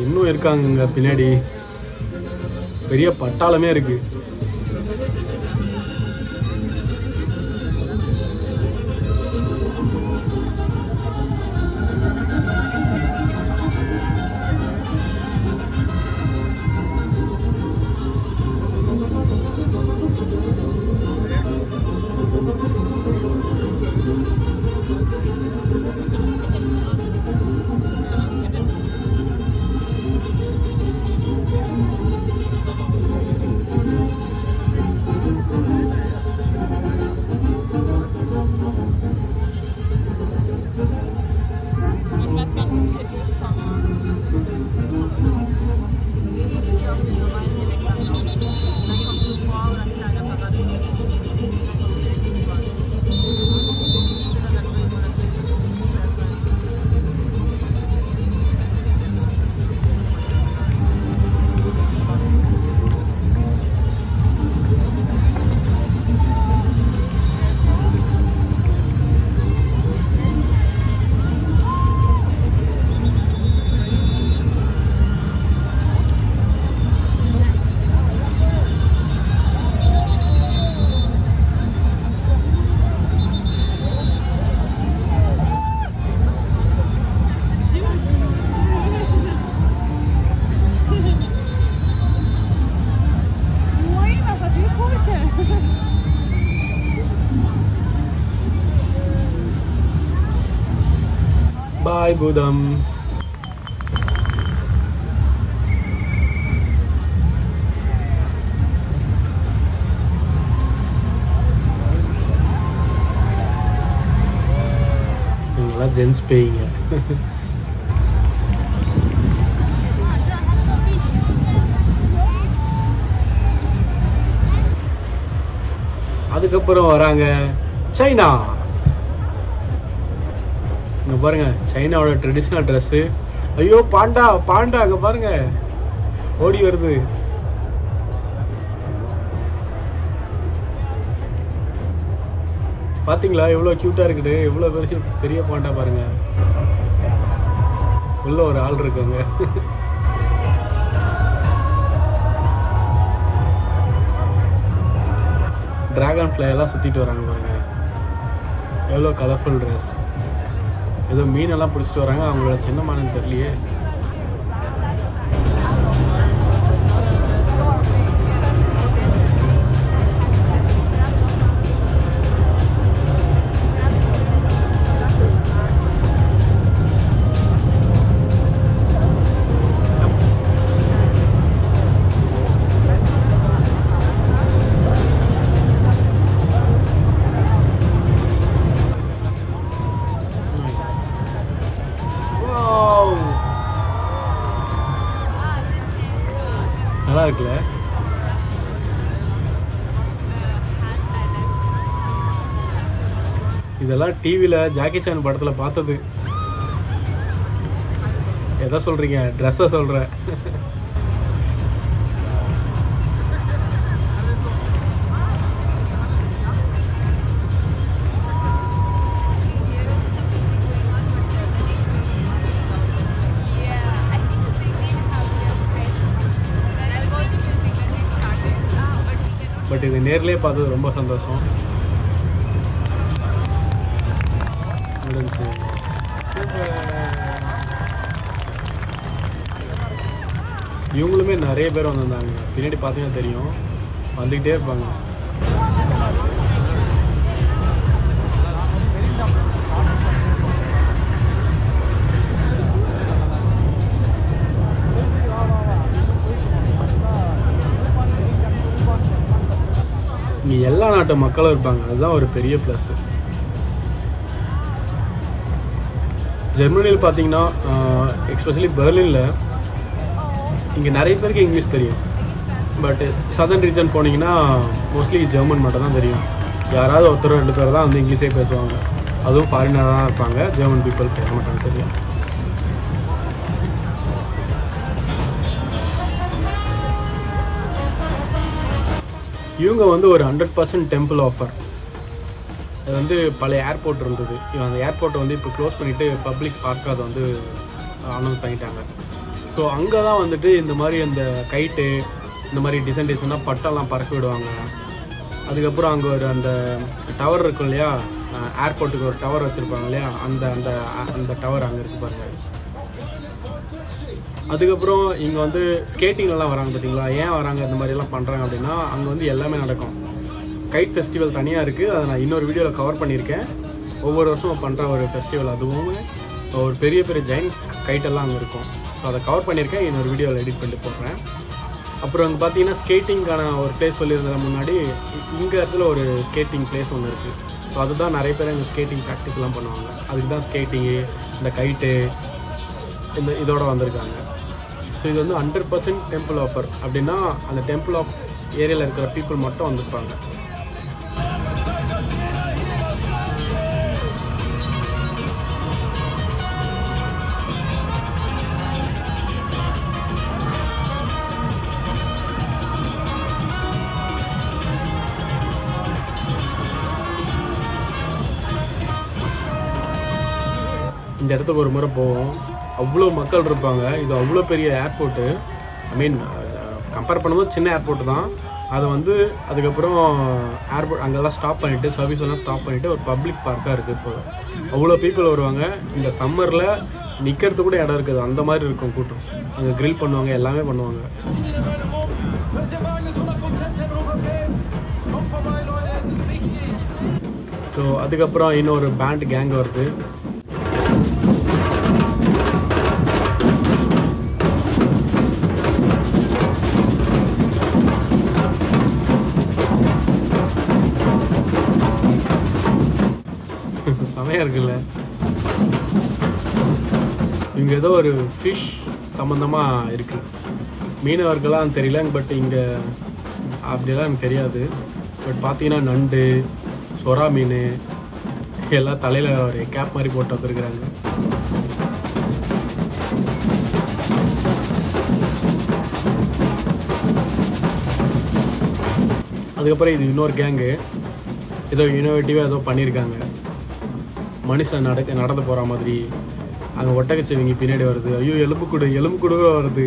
இன்னும் இருக்காங்க பின்னாடி, பெரிய பட்டாளமே இருக்கு. Bye, Budams. இவங்கெல்லாம் ஜென்ஸ் பேய்ங்க. அதுக்கப்புறம் வராங்க சைனா. இங்கே பாருங்க சைனாவோட ட்ரெடிஷ்னல் ட்ரெஸ்ஸு. ஐயோ பாண்டா பாண்டா அங்கே பாருங்க ஓடி வருது. பார்த்தீங்களா எவ்வளோ க்யூட்டாக இருக்குது, எவ்வளோ பெரிய பாண்டா பாருங்க. உள்ள ஒரு ஆள் இருக்காங்க. ட்ராகன் ஃப்ளை எல்லாம் சுற்றிட்டு வராங்க பாருங்க. எவ்வளோ கலர்ஃபுல் ட்ரெஸ். ஏதோ மீனெல்லாம் பிடிச்சிட்டு வராங்க. அவங்களோட சின்ன மானன்னு தெரியலையே. நல்லா இருக்குல்ல? இதெல்லாம் டிவியில் ஜாக்கி சான் படத்தில் பார்த்தது. எதை சொல்கிறீங்க? ட்ரெஸ்ஸை சொல்கிறேன். பட் இது நேர்லேயே பார்த்தது ரொம்ப சந்தோஷம். இவங்களுமே நிறைய பேர் வந்திருந்தாங்க. பின்னாடி பார்த்தீங்கன்னா தெரியும், வந்துக்கிட்டே இருப்பாங்க. இங்கே எல்லா நாட்டு மக்களும் இருப்பாங்க. அதுதான் ஒரு பெரிய ப்ளஸ். ஜெர்மனியில் பார்த்தீங்கன்னா எக்ஸ்பெஷலி பெர்லினில் இங்கே நிறைய பேருக்கு இங்கிலீஷ் தெரியும். பட் சதர்ன் ரீஜன் போனீங்கன்னா மோஸ்ட்லி ஜெர்மன் மட்டும் தான் தெரியும். யாராவது ஒருத்தர் 2 பேர் தான் வந்து இங்கிலீஷே பேசுவாங்க. அதுவும் ஃபாரினராக தான் இருப்பாங்க. ஜெர்மன் பீப்புள் பேச மாட்டாங்க சரியா. இவங்க வந்து ஒரு 100% டெம்பிள் ஆஃபர். அது வந்து பழைய ஏர்போர்ட் இருந்தது. அந்த ஏர்போர்ட்டை வந்து இப்போ க்ளோஸ் பண்ணிவிட்டு பப்ளிக் பார்க்க அதை வந்து அனௌன்ஸ் பண்ணிட்டாங்க. ஸோ அங்கே தான் வந்துட்டு இந்த மாதிரி அந்த கைட்டு இந்த மாதிரி டிசைனாக பட்டெல்லாம் பறக்க விடுவாங்க. அதுக்கப்புறம் அங்கே ஒரு அந்த டவர் இருக்கும் இல்லையா, ஏர்போர்ட்டுக்கு ஒரு டவர் வச்சுருப்பாங்க இல்லையா, அந்த அந்த அந்த டவர் அங்கே இருக்குது பாருங்கள். அதுக்கப்புறம் இங்கே வந்து ஸ்கேட்டிங்லாம் வராங்க பார்த்தீங்களா. ஏன் வராங்க இந்த மாதிரிலாம் பண்ணுறாங்க அப்படின்னா, அங்கே வந்து எல்லாமே நடக்கும். கைட் ஃபெஸ்டிவல் தனியாக இருக்குது. அதை நான் இன்னொரு வீடியோவில் கவர் பண்ணியிருக்கேன். ஒவ்வொரு வருஷம் பண்ணுற ஒரு ஃபெஸ்டிவல். அதுவும் ஒரு பெரிய பெரிய ஜெயின்ட் கைட்டெல்லாம் அங்கே இருக்கும். ஸோ அதை கவர் பண்ணியிருக்கேன். இன்னொரு வீடியோவில் எடிட் பண்ணிட்டு போடுறேன். அப்புறம் அங்கே பார்த்தீங்கன்னா ஸ்கேட்டிங்கான ஒரு பிளேஸ் சொல்லியிருந்தது முன்னாடி. இங்கே இடத்துல ஒரு ஸ்கேட்டிங் பிளேஸ் ஒன்று இருக்குது. ஸோ அதுதான் நிறைய பேர் இங்கே ஸ்கேட்டிங் ப்ராக்டிஸ்லாம் பண்ணுவாங்க. அதுக்கு தான் ஸ்கேட்டிங்கு, இந்த கைட்டு, இந்த இதோட வந்திருக்காங்க. ஸோ இது வந்து 100% டெம்பிள் ஆஃபர். அப்படின்னா அந்த டெம்பிள் ஆஃப் ஏரியாவில் இருக்கிற பீப்புள் மட்டும் வந்திருப்பாங்க. இந்த இடத்துக்கு ஒரு முறை போவோம். அவ்வளோ மக்கள் இருப்பாங்க. இது அவ்வளோ பெரிய ஏர்போர்ட்டு. ஐ மீன் கம்பேர் பண்ணும்போது சின்ன ஏர்போர்ட்டு தான். அதை வந்து அதுக்கப்புறம் ஏர்போர்ட் அங்கெல்லாம் ஸ்டாப் பண்ணிவிட்டு, சர்வீஸ் எல்லாம் ஸ்டாப் பண்ணிவிட்டு ஒரு பப்ளிக் பார்க்காக இருக்குது. இப்போ அவ்வளோ பீப்புள் வருவாங்க. இந்த சம்மரில் நிற்கிறது கூட இடம் இருக்குது. அந்த மாதிரி இருக்கும் கூட்டம். அங்கே க்ரில் பண்ணுவாங்க, எல்லாமே பண்ணுவாங்க. ஸோ அதுக்கப்புறம் இன்னொரு பேண்ட் கேங் வருது. செமையாக இருக்குல்ல. இங்கே ஏதோ ஒரு ஃபிஷ் சம்மந்தமாக இருக்குது. மீனவர்களாம் தெரியல. பட் இங்கே அப்படியெல்லாம் எனக்கு தெரியாது. பட் பார்த்தீங்கன்னா நண்டு, சொரா மீன் எல்லாம் தலையில் ஒரு கேப் மாதிரி போட்டு வந்துருக்குறாங்க. அதுக்கப்புறம் இது இன்னொரு கேங்கு. ஏதோ இனோவேட்டிவாக ஏதோ பண்ணியிருக்காங்க. மனுஷன் நடந்து போகிற மாதிரி. அங்கே ஒட்டகச்சிவிங்கி பின்னாடி வருது. ஐயோ, எலும்பு கூட வருது.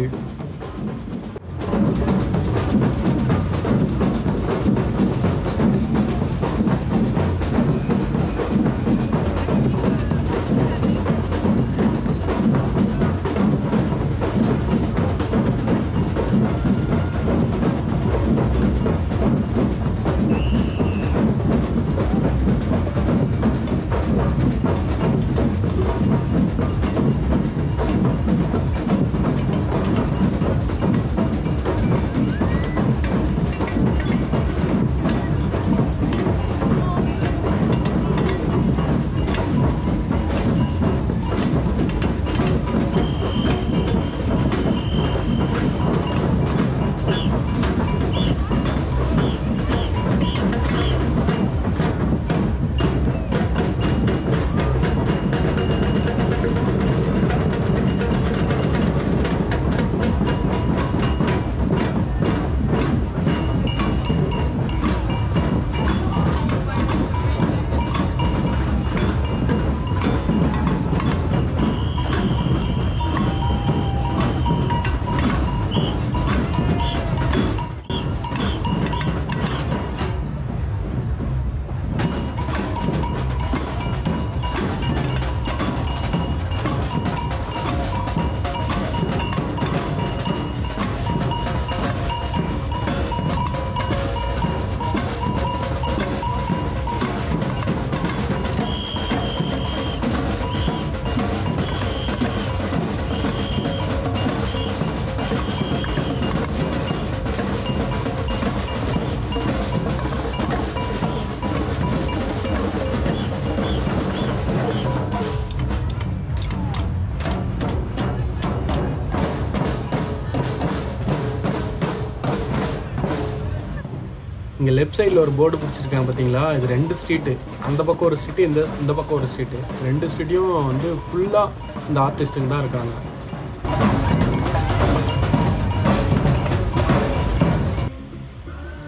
இங்கே லெஃப்ட் சைடில் ஒரு போர்டு பிடிச்சிருக்காங்க பார்த்தீங்களா, இது 2 ஸ்ட்ரீட்டு. அந்த பக்கம் ஒரு ஸ்ட்ரீட்டு, இந்த பக்கம் ஒரு ஸ்ட்ரீட்டு. 2 ஸ்ட்ரீட்டையும் வந்து ஃபுல்லாக இந்த ஆர்டிஸ்ட்டுங்க தான் இருக்காங்க.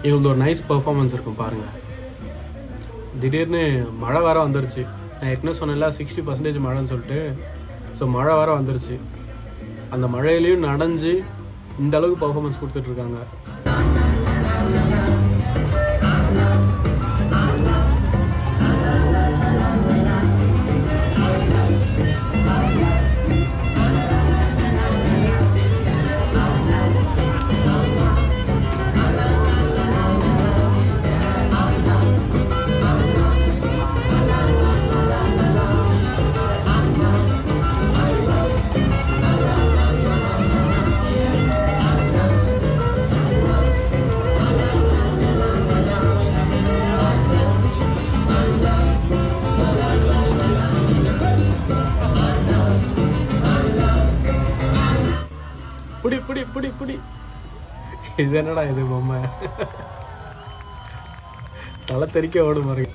இவங்க ஒரு நைஸ் பர்ஃபார்மன்ஸ் இருக்கும் பாருங்கள். திடீர்னு மழை வேறு வந்துருச்சு. நான் ஏற்கனவே சொன்னேன்ல 60% மழைன்னு சொல்லிட்டு. ஸோ மழை வேறு வந்துருச்சு. அந்த மழையிலையும் நனைஞ்சு இந்த அளவுக்கு பர்ஃபார்மன்ஸ் கொடுத்துட்ருக்காங்க. புடி புடி புடி புடி. இது என்னடா இது பொம்மை, தலை தெறிக்க ஓடும் பாருங்க.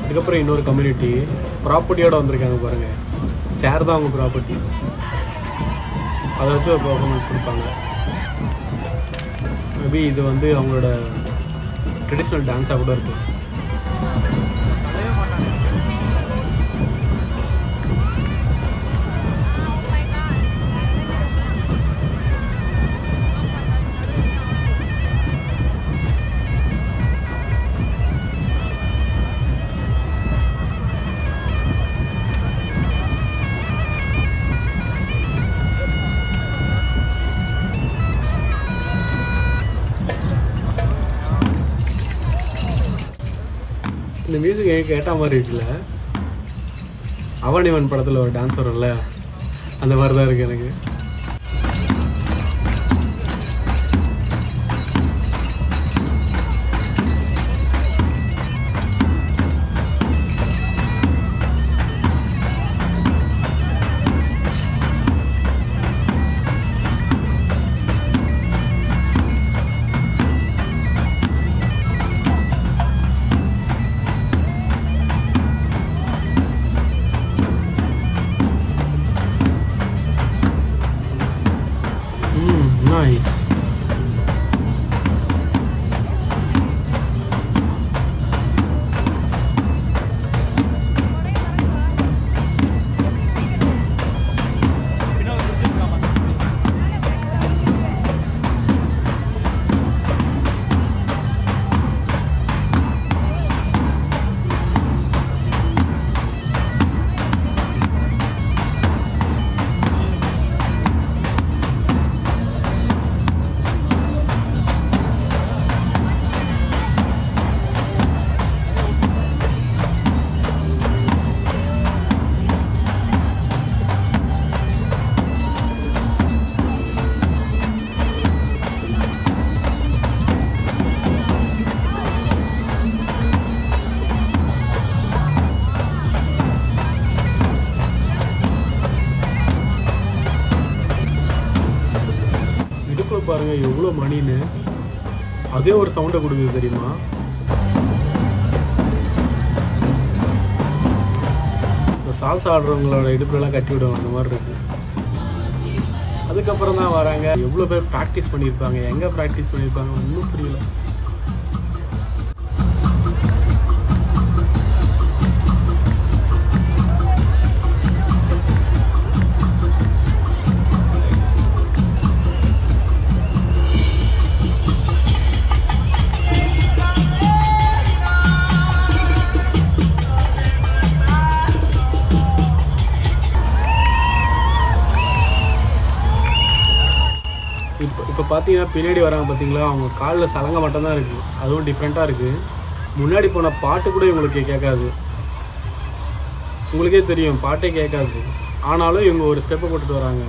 அதுக்கப்புறம் இன்னொரு கம்யூனிட்டி ப்ராப்பர்ட்டியோட வந்திருக்காங்க பாருங்க. சேர் தான் அவங்க ப்ராப்பர்ட்டி. அதை வச்சு ஒரு பர்ஃபார்மன்ஸ் கொடுப்பாங்க. மேபி இது வந்து அவங்களோட ட்ரெடிஷ்னல் டான்ஸாக கூட இருக்கும். இந்த மியூசிக் எனக்கு கேட்ட மாதிரி இருக்குல்ல, அவன் இவன் படத்தில் ஒரு டான்ஸ் வரும்ல, அந்த மாதிரி தான் இருக்குது எனக்கு. Nice. பாருங்க எவ்வளோ மணின்னு, அதே ஒரு சவுண்டை கொடுக்குது தெரியுமா. இந்த சால்சா ஆடுறவங்களோட இடுப்புலாம் கட்டி விடுவாங்க, அந்த மாதிரி இருக்கு. அதுக்கப்புறம் தான் வராங்க. எவ்வளோ பேர் ப்ராக்டிஸ் பண்ணியிருப்பாங்க, எங்கே ப்ராக்டிஸ் பண்ணியிருப்பாங்க ஒன்றும் புரியல. இப்போ பார்த்தீங்கன்னா பின்னாடி வராங்க பார்த்தீங்களா, அவங்க காலில் சலங்கை மட்டும்தான் இருக்குது. அதுவும் டிஃப்ரெண்ட்டாக இருக்குது. முன்னாடி போன பாட்டு கூட இவங்களுக்கு கேட்காது. உங்களுக்கே தெரியும் பாட்டே கேட்காது. ஆனாலும் இவங்க ஒரு ஸ்டெப்பை போட்டுட்டு வராங்க.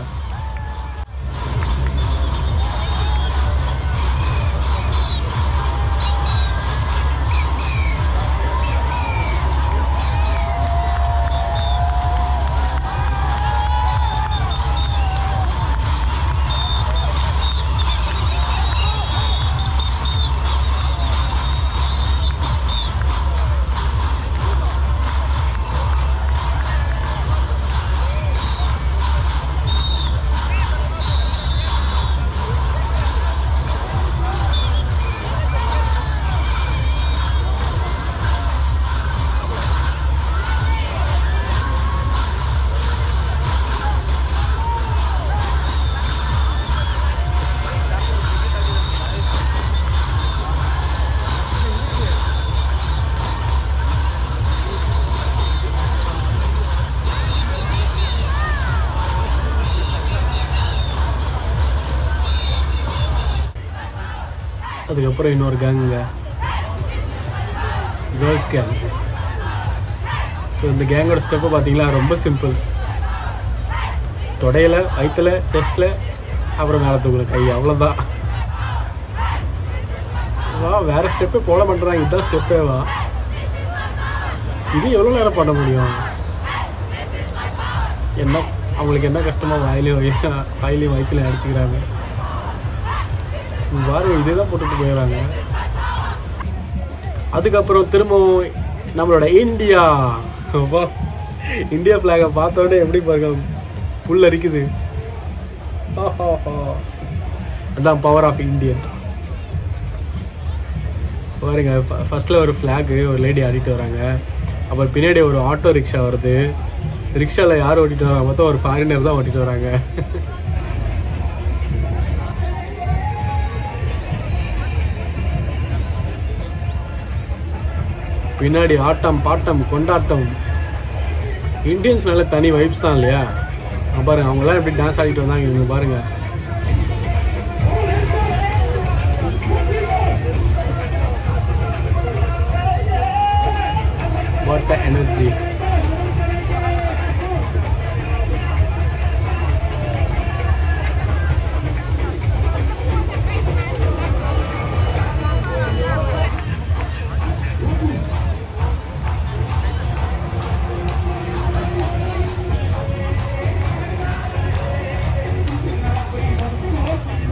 அதுக்கப்புறம் இன்னொரு கேங்குங்க, கேர்ள்ஸ் கேங். ஸோ இந்த கேங்கோட ஸ்டெப்பு பார்த்தீங்களா ரொம்ப சிம்பிள். தொடையில், வயிற்றுல, செஸ்ட்டில், அப்புறம் மேலே தூக்குற கை, அவ்வளோதான். வா, வேறு ஸ்டெப்பே போட பண்ணுறாங்க, இதுதான் ஸ்டெப்பே. வா, இது எவ்வளோ நேரம் பண்ண முடியும்? என்ன அவங்களுக்கு என்ன கஷ்டமாக வாயிலையும் வயிற்றுலையும் அடிச்சுக்கிறாங்க பாருங்க. இதே தான் போட்டுட்டு போயிடுறாங்க. அதுக்கப்புறம் திரும்பவும் நம்மளோட இந்தியா ஃப்ளாகை பார்த்தோன்னே எப்படி பாருங்க புல் அரிக்குது. அதுதான் பவர் ஆஃப் இந்தியன். பாருங்க, ஃபர்ஸ்ட்ல ஒரு ஃப்ளாகு ஒரு லேடி ஆடிட்டு வராங்க. அப்புறம் பின்னாடி ஒரு ஆட்டோ ரிக்ஷா வருது. ரிக்ஷாவில் யார் ஓட்டிட்டு வராங்க? மொத்தம் ஒரு ஃபாரினர் தான் ஓட்டிட்டு வராங்க. பின்னாடி ஆட்டம் பாட்டம் கொண்டாட்டம். இந்தியன்ஸ்னால தனி வைப்ஸ் தான் இல்லையா? பாருங்க, அவங்களாம் எப்படி டான்ஸ் ஆடிட்டு வந்தாங்க. இவங்க பாருங்க, what the energy.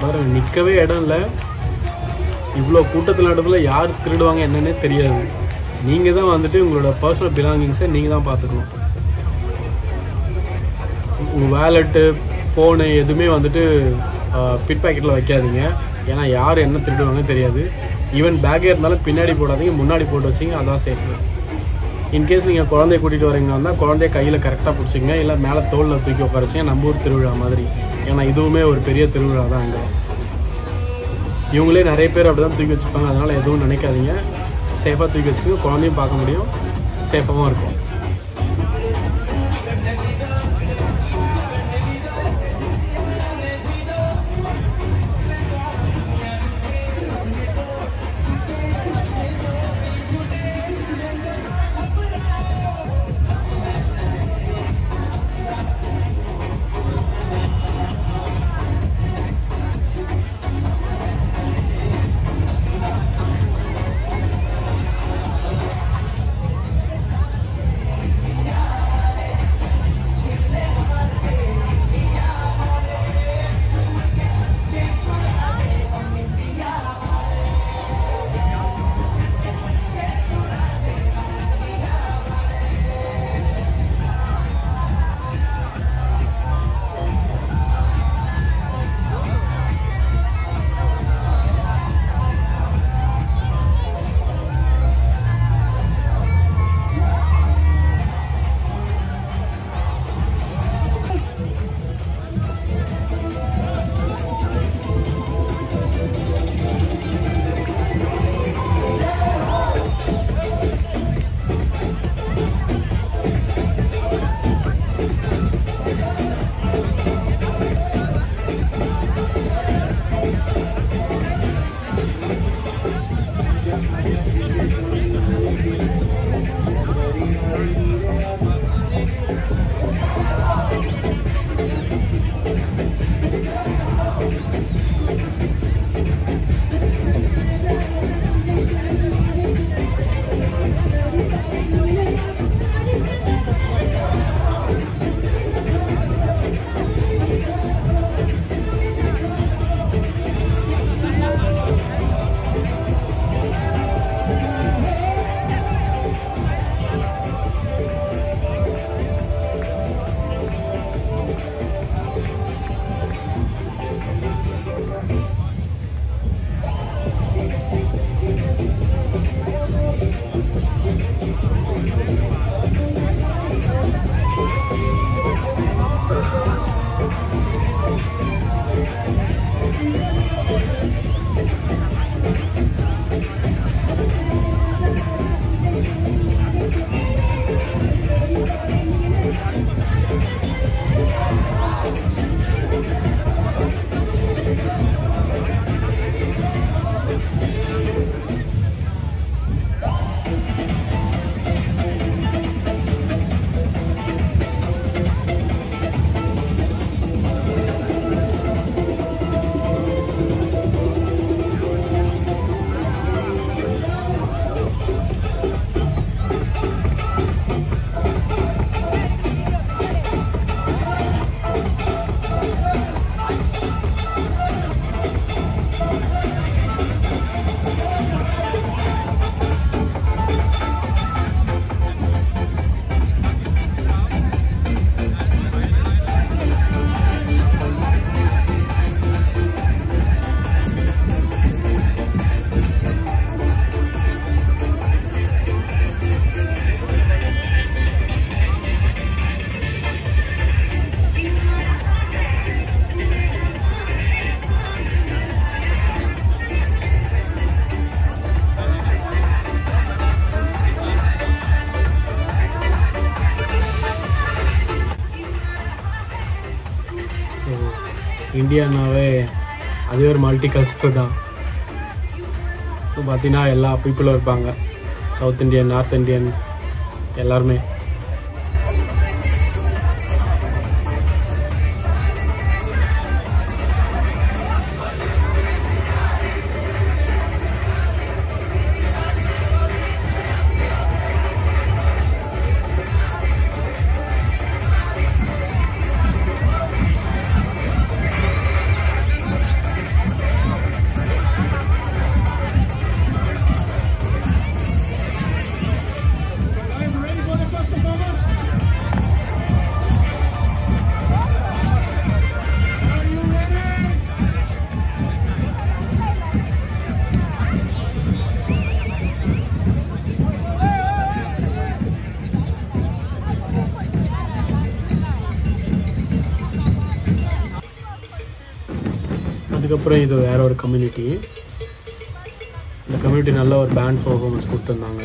பாருங்க, நிற்கவே இடம் இல்லை. இவ்வளோ கூட்டத்தில் நடுவில் யார் திருடுவாங்க என்னன்னே தெரியாது. நீங்கள் தான் வந்துட்டு உங்களோட பர்சனல் பிலாங்கிங்ஸை நீங்கள் தான் பார்த்துக்கணும். உங்கள் வேலெட்டு, ஃபோனு எதுவுமே வந்துட்டு பிட் பேக்கெட்டில் வைக்காதீங்க. ஏன்னா யார் என்ன திருடுவாங்க தெரியாது. ஈவன் பேக்கே இருந்தாலும் பின்னாடி போடாதீங்க, முன்னாடி போட்டு வச்சிங்க, அதான் சேஃபு. இன்கேஸ் நீங்கள் குழந்தைய கூட்டிகிட்டு வரீங்கன்னா இருந்தால் குழந்தைய கையில் கரெக்டாக பிடிச்சிங்க, இல்லை மேலே தோளில் தூக்கி உட்காரச்சிங்க. நம்ம ஊர் திருவிழா மாதிரி. ஏன்னா இதுவுமே ஒரு பெரிய திருவிழா தான் அங்கே. இவங்களே நிறைய பேர் அப்படி தான் தூக்கி வச்சுப்பாங்க. அதனால் எதுவும் நினைக்காதீங்க. சேஃபாக தூக்கி வச்சுக்கோங்க. குழந்தையும் பார்க்க முடியும், சேஃபாகவும் இருக்கும். இந்தியானாவே அது ஒரு மல்டி கல்ச்சர் தான். இப்போ பார்த்தீங்கன்னா எல்லா பீப்புளும் இருப்பாங்க, சவுத் இண்டியன், நார்த் இண்டியன் எல்லாருமே. அதுக்கப்புறம் இது வேற ஒரு கம்யூனிட்டி. இந்த கம்யூனிட்டி நல்ல ஒரு பேண்ட் பர்ஃபார்மன்ஸ் கொடுத்துருந்தாங்க.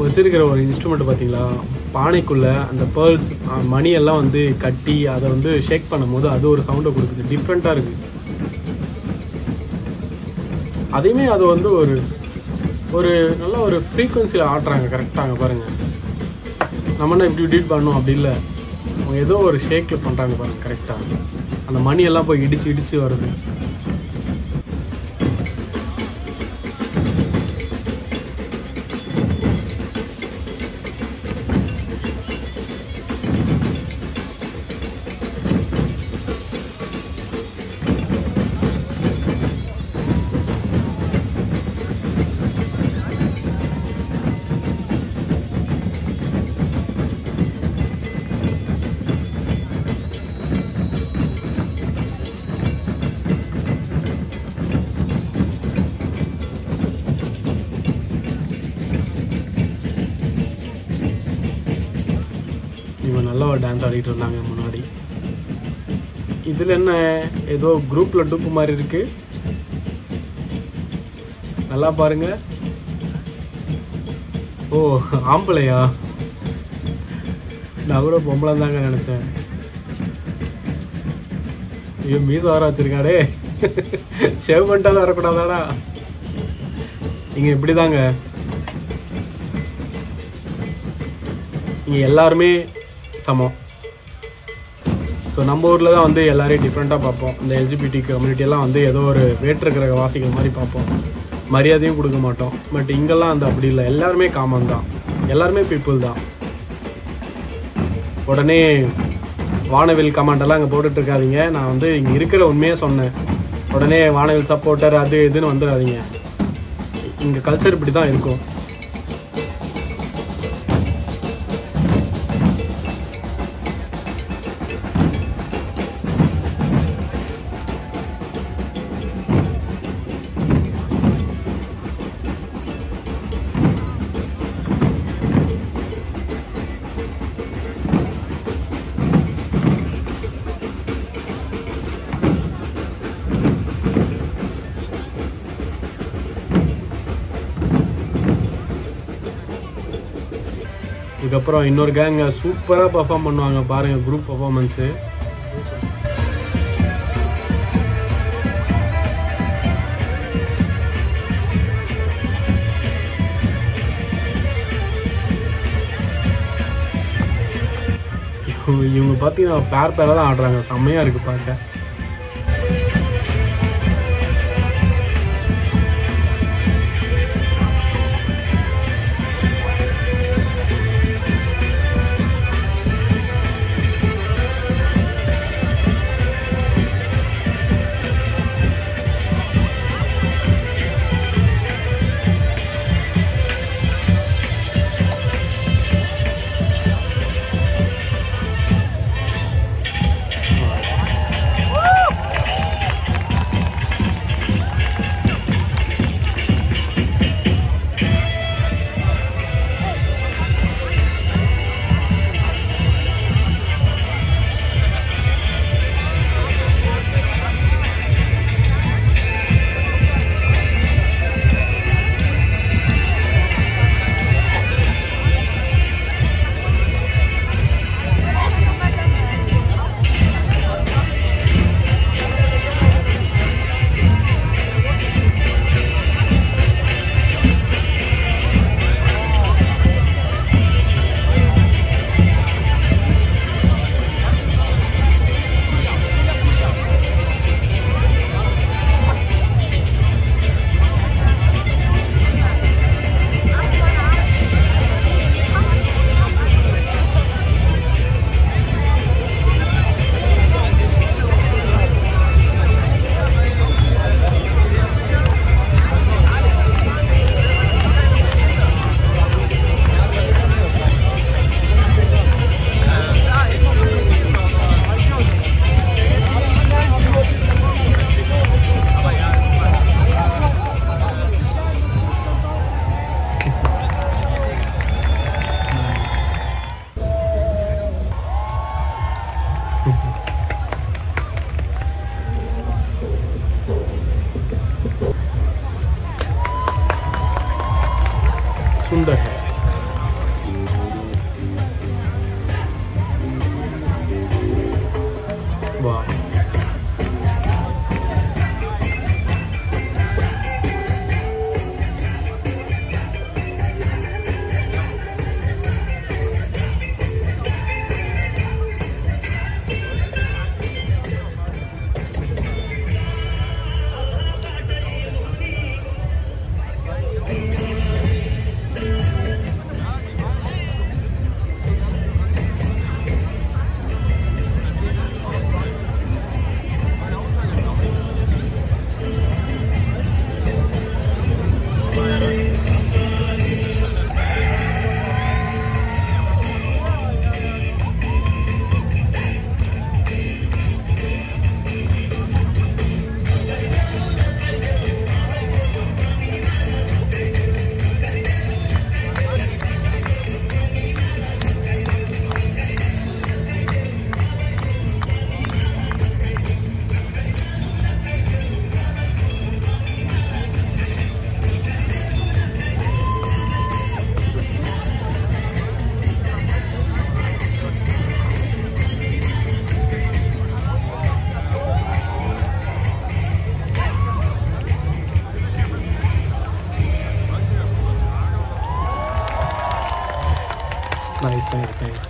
வச்சிருக்கிற ஒரு இன்ஸ்ட்ருமெண்ட் பார்த்தீங்களா, பானைக்குள்ளே அந்த பேர்ல்ஸ் மணியெல்லாம் வந்து கட்டி அதை வந்து ஷேக் பண்ணும்போது அது ஒரு சவுண்டை கொடுக்குது, டிஃப்ரெண்ட்டாக இருக்குது. அதையுமே அது வந்து ஒரு ஒரு நல்ல ஒரு ஃப்ரீக்குவன்சியில் ஆட்டுறாங்க கரெக்டாக. பாருங்கள், நம்ம என்ன இப்படி இப்படி பண்ணோம் அப்படி இல்லை, அவங்க ஏதோ ஒரு ஷேக்கில் பண்ணுறாங்க பாருங்கள் கரெக்டாக. அந்த மணியெல்லாம் போய் இடித்து இடித்து வருது. இவங்க நல்லா ஒரு டான்ஸ் ஆடிட்டு இருந்தாங்க முன்னாடி. இதில் என்ன ஏதோ குரூப்பில் டூப்பு மாதிரி இருக்கு, நல்லா பாருங்க. ஓ ஆம்பளையா, நான் கூட பொம்பளை தாங்க நினச்சேன். ஐயோ மீச வர வச்சிருக்காடே, ஷேவ் பண்ணிட்டாலும் வரக்கூடாதாடா. இங்கே இப்படி தாங்க, இங்கே எல்லாருமே சமம். ஸோ நம்ம ஊரில் தான் வந்து எல்லாரையும் டிஃப்ரெண்ட்டாக பார்ப்போம். இந்த எல்ஜிபிடி கம்யூனிட்டியெல்லாம் வந்து ஏதோ ஒரு வேற்றுக்கிற வாசிகள் மாதிரி பார்ப்போம், மரியாதையும் கொடுக்க மாட்டோம். பட் இங்கெல்லாம் வந்து அப்படி இல்லை, எல்லாருமே காமன் தான், எல்லாருமே பீப்புள் தான். உடனே வானவில் கமாண்டெல்லாம் அங்கே போட்டுட்ருக்காதீங்க. நான் வந்து இங்கே இருக்கிற உண்மையே சொன்னேன். உடனே வானவில் சப்போர்ட்டர் அது இதுன்னு வந்துடாதீங்க. இங்கே கல்ச்சர் இப்படி தான் இருக்கும். இதுக்கப்புறம் இன்னொரு கேங்க சூப்பராக பர்ஃபார்ம் பண்ணுவாங்க பாருங்கள், குரூப் பர்ஃபார்மன்ஸு. இவங்க பார்த்தீங்கன்னா பேர் பேராக தான் ஆடுறாங்க, செம்மையாக இருக்குது பார்க்க. ரூபா.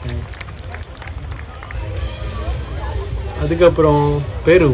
நைஸ். அதுக்கப்புறம் பெரு.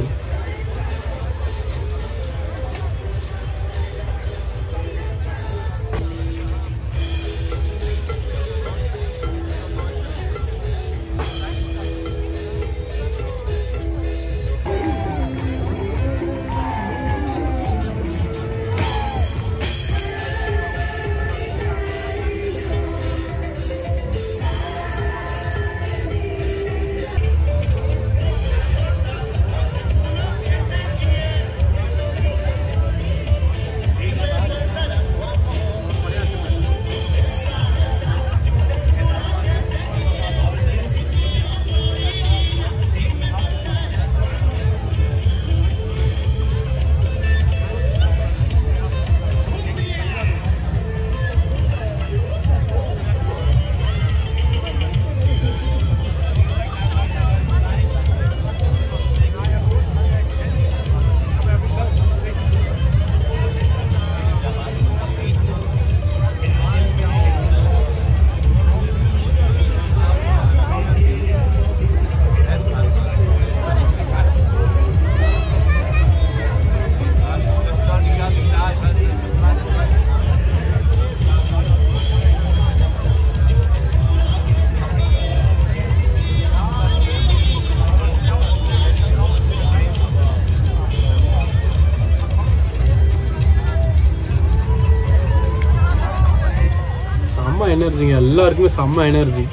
எனர்ஜிங்க, எல்லாருக்குமே செம்ம எனர்ஜி.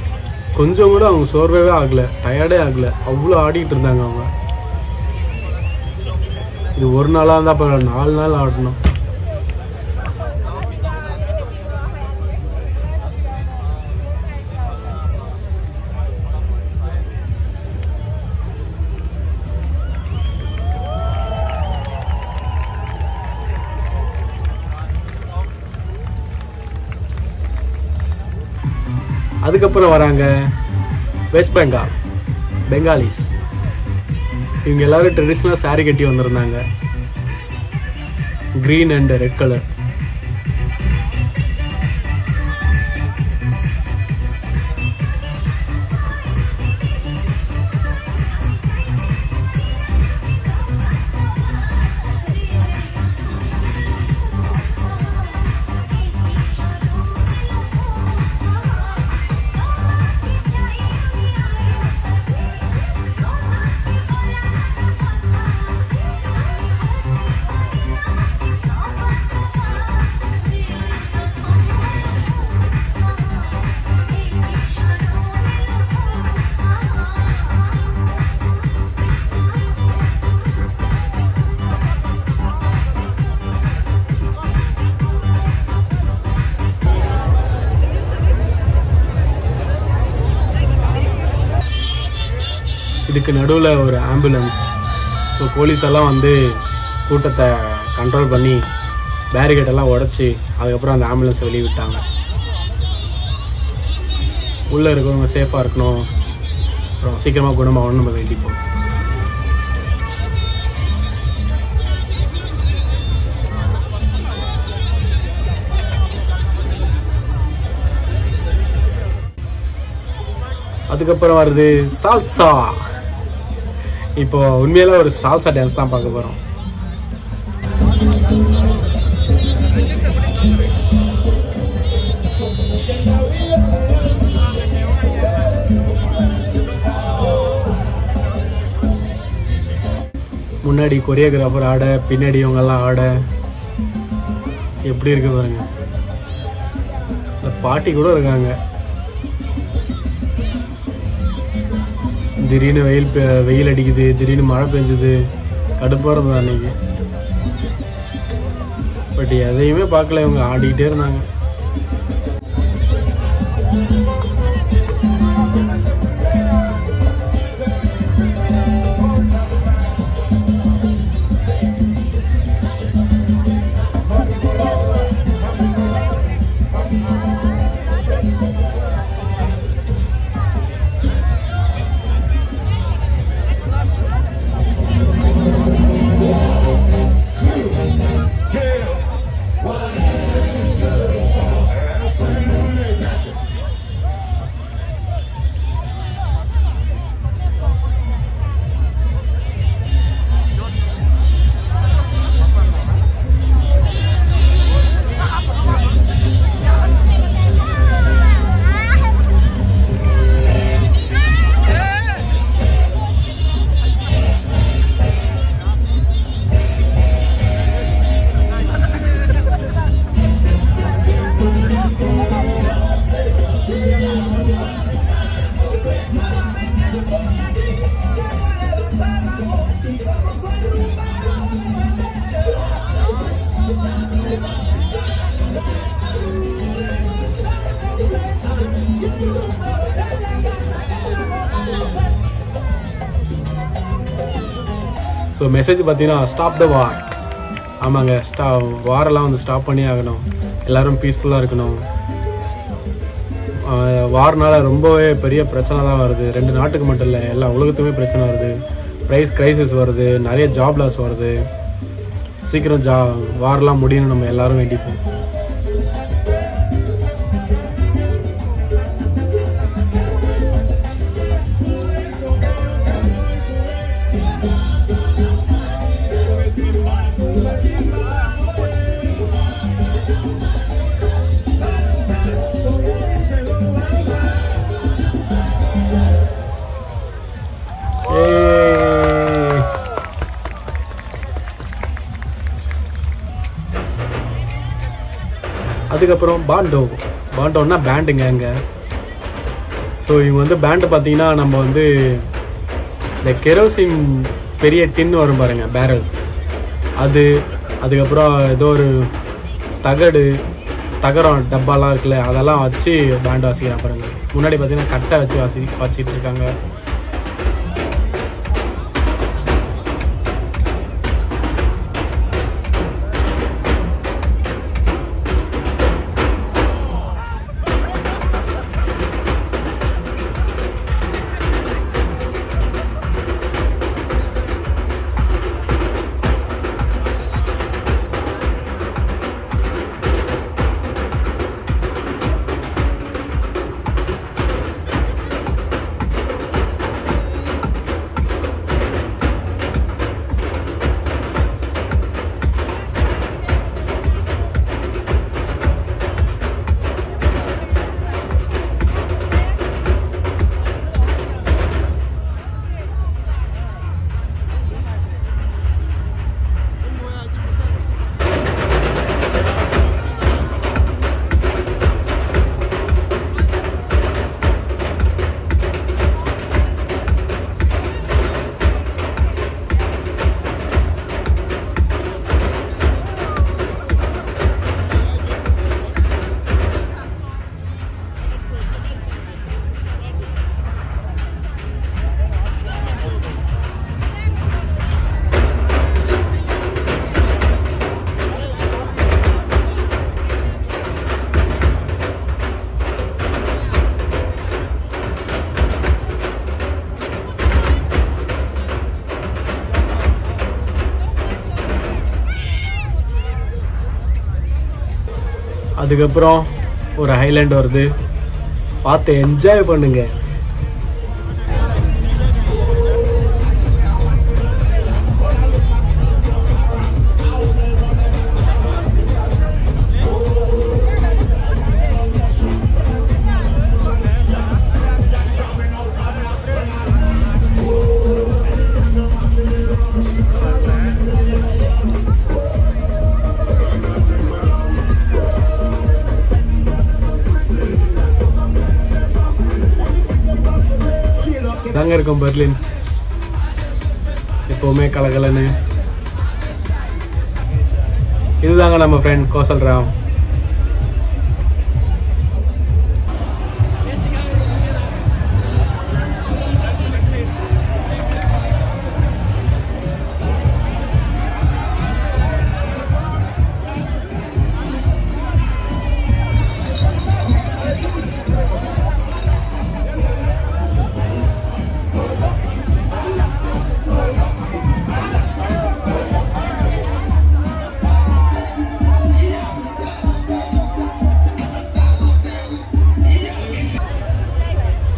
கொஞ்சம் கூட அவங்க சோர்வே ஆகலை, டயர்டே ஆகலை, அவ்வளோ ஆடிட்டு இருந்தாங்க அவங்க. இது ஒரு நாளாக இருந்தால் அப்போ 4 நாள் ஆடணும். அதுக்கப்புறம் வராங்க வெஸ்ட் பெங்காலிஸ். இவங்க எல்லாரும் ட்ரெடிஷ்னலாக சாரி கட்டி வந்திருந்தாங்க, க்ரீன் அண்ட் ரெட் கலர். இதுக்கு நடுவில் ஒரு ஆம்புலன்ஸ். ஸோ போலீஸ் எல்லாம் வந்து கூட்டத்தை கண்ட்ரோல் பண்ணி பேரிகேட்டெல்லாம் உடச்சி அதுக்கப்புறம் அந்த ஆம்புலன்ஸை வெளியே விட்டாங்க. உள்ளே இருக்கிறவங்க சேஃபாக இருக்கணும், அப்புறம் சீக்கிரமாக குணமாகணும் நம்ம வேண்டிப்போம். அதுக்கப்புறம் வருது சால்சா. இப்போ உண்மையில ஒரு சால்சா டான்ஸ் தான் பார்க்க போகிறோம். முன்னாடி கொரியோகிராஃபர் ஆட, பின்னாடி இவங்கெல்லாம் ஆட எப்படி இருக்கு பாருங்க. இந்த பாட்டி கூட இருக்காங்க. திடீர்னு வெயில் அடிக்குது, திடீர்னு மழை பெஞ்சுது, கடுப்பாக இருந்தது அன்னைக்கு. பட் எதையுமே பார்க்கல, இவங்க ஆடிக்கிட்டே இருந்தாங்க. ஸோ மெசேஜ் பார்த்தீங்கன்னா ஸ்டாப் த வார். ஆமாங்க, வாரெல்லாம் வந்து ஸ்டாப் பண்ணி ஆகணும். எல்லோரும் பீஸ்ஃபுல்லாக இருக்கணும். வார்னால ரொம்பவே பெரிய பிரச்சனை தான் வருது. 2 நாட்டுக்கு மட்டும் இல்லை, எல்லா உலகத்துக்குமே பிரச்சனை வருது. க்ரைசிஸ் வருது, நிறைய ஜாப் லாஸ் வருது. சீக்கிரம் வாரெலாம் முடியணும், நம்ம எல்லோரும் வேண்டிப்போம். அதுக்கப்புறம் பாண்டோன்னா பேண்டுங்க அங்கே. ஸோ இவங்க வந்து பேண்டு பார்த்தீங்கன்னா நம்ம வந்து இந்த கெரோசின் பெரிய டின்னு வரும் பாருங்க, பேரல்ஸ், அதுக்கப்புறம் ஏதோ ஒரு தகரம் டப்பாலாம் இருக்குல்ல, அதெல்லாம் வச்சு பேண்டு வாசிக்கிறான் பாருங்க. முன்னாடி பார்த்தீங்கன்னா கட்டை வச்சு வாசிக்கிட்டு இருக்காங்க. அதுக்கப்புறம் ஒரு ஹைலேண்ட் வருது, பார்த்து என்ஜாய் பண்ணுங்க. தாங்க இருக்கும் பெர்லின், எப்பவுமே கலகலன்னு. இதுதாங்க நம்ம ஃப்ரெண்ட் கோசல் ராம்.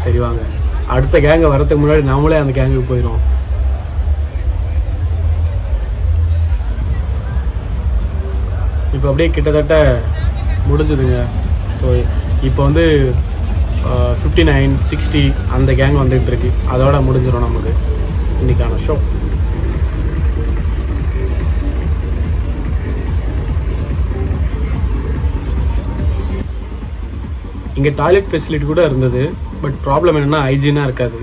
சரி வாங்க, அடுத்த கேங்க வரதுக்கு முன்னாடி நாமளே அந்த கேங்குக்கு போயிடும். இப்போ அப்படியே கிட்டத்தட்ட முடிஞ்சுதுங்க. ஸோ இப்போ வந்து 59, 60 அந்த கேங் வந்துகிட்டு இருக்கு. அதோட முடிஞ்சிடும் நமக்கு இன்னைக்கான ஷோ. இங்கே டாய்லெட் ஃபெசிலிட்டி கூட இருந்தது. பட் ப்ராப்ளம் என்னென்னா ஹைஜீனாக இருக்காது.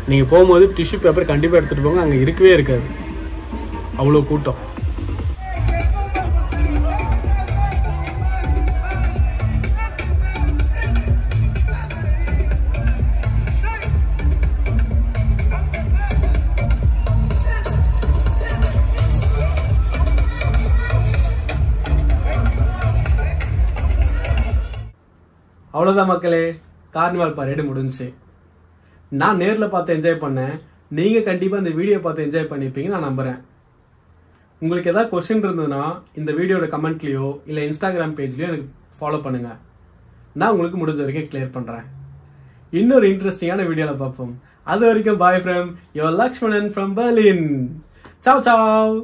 நீங்கள் போகும்போது டிஷ்யூ பேப்பர் கண்டிப்பாக எடுத்துகிட்டு போங்க. அங்கே இருக்கவே இருக்காது, அவ்வளோ கூட்டம். அவ்வளோதான் மக்களே, கார்னிவால் பரேடு முடிஞ்சுச்சு. நான் நேரில் பார்த்து என்ஜாய் பண்ணேன். நீங்கள் கண்டிப்பாக இந்த வீடியோ பார்த்து என்ஜாய் பண்ணியிருப்பீங்கன்னு நான் நம்புகிறேன். உங்களுக்கு ஏதாவது கொஸ்டின் இருந்ததுன்னா இந்த வீடியோட கமெண்ட்லேயோ இல்லை இன்ஸ்டாகிராம் பேஜ்லேயோ எனக்கு ஃபாலோ பண்ணுங்கள். நான் உங்களுக்கு முடிஞ்ச வரைக்கும் கிளியர் பண்ணுறேன். இன்னொரு இன்ட்ரெஸ்டிங்கான வீடியோவில் பார்ப்போம். அது வரைக்கும் bye from your Lakshmanan from Berlin. Ciao Zhao.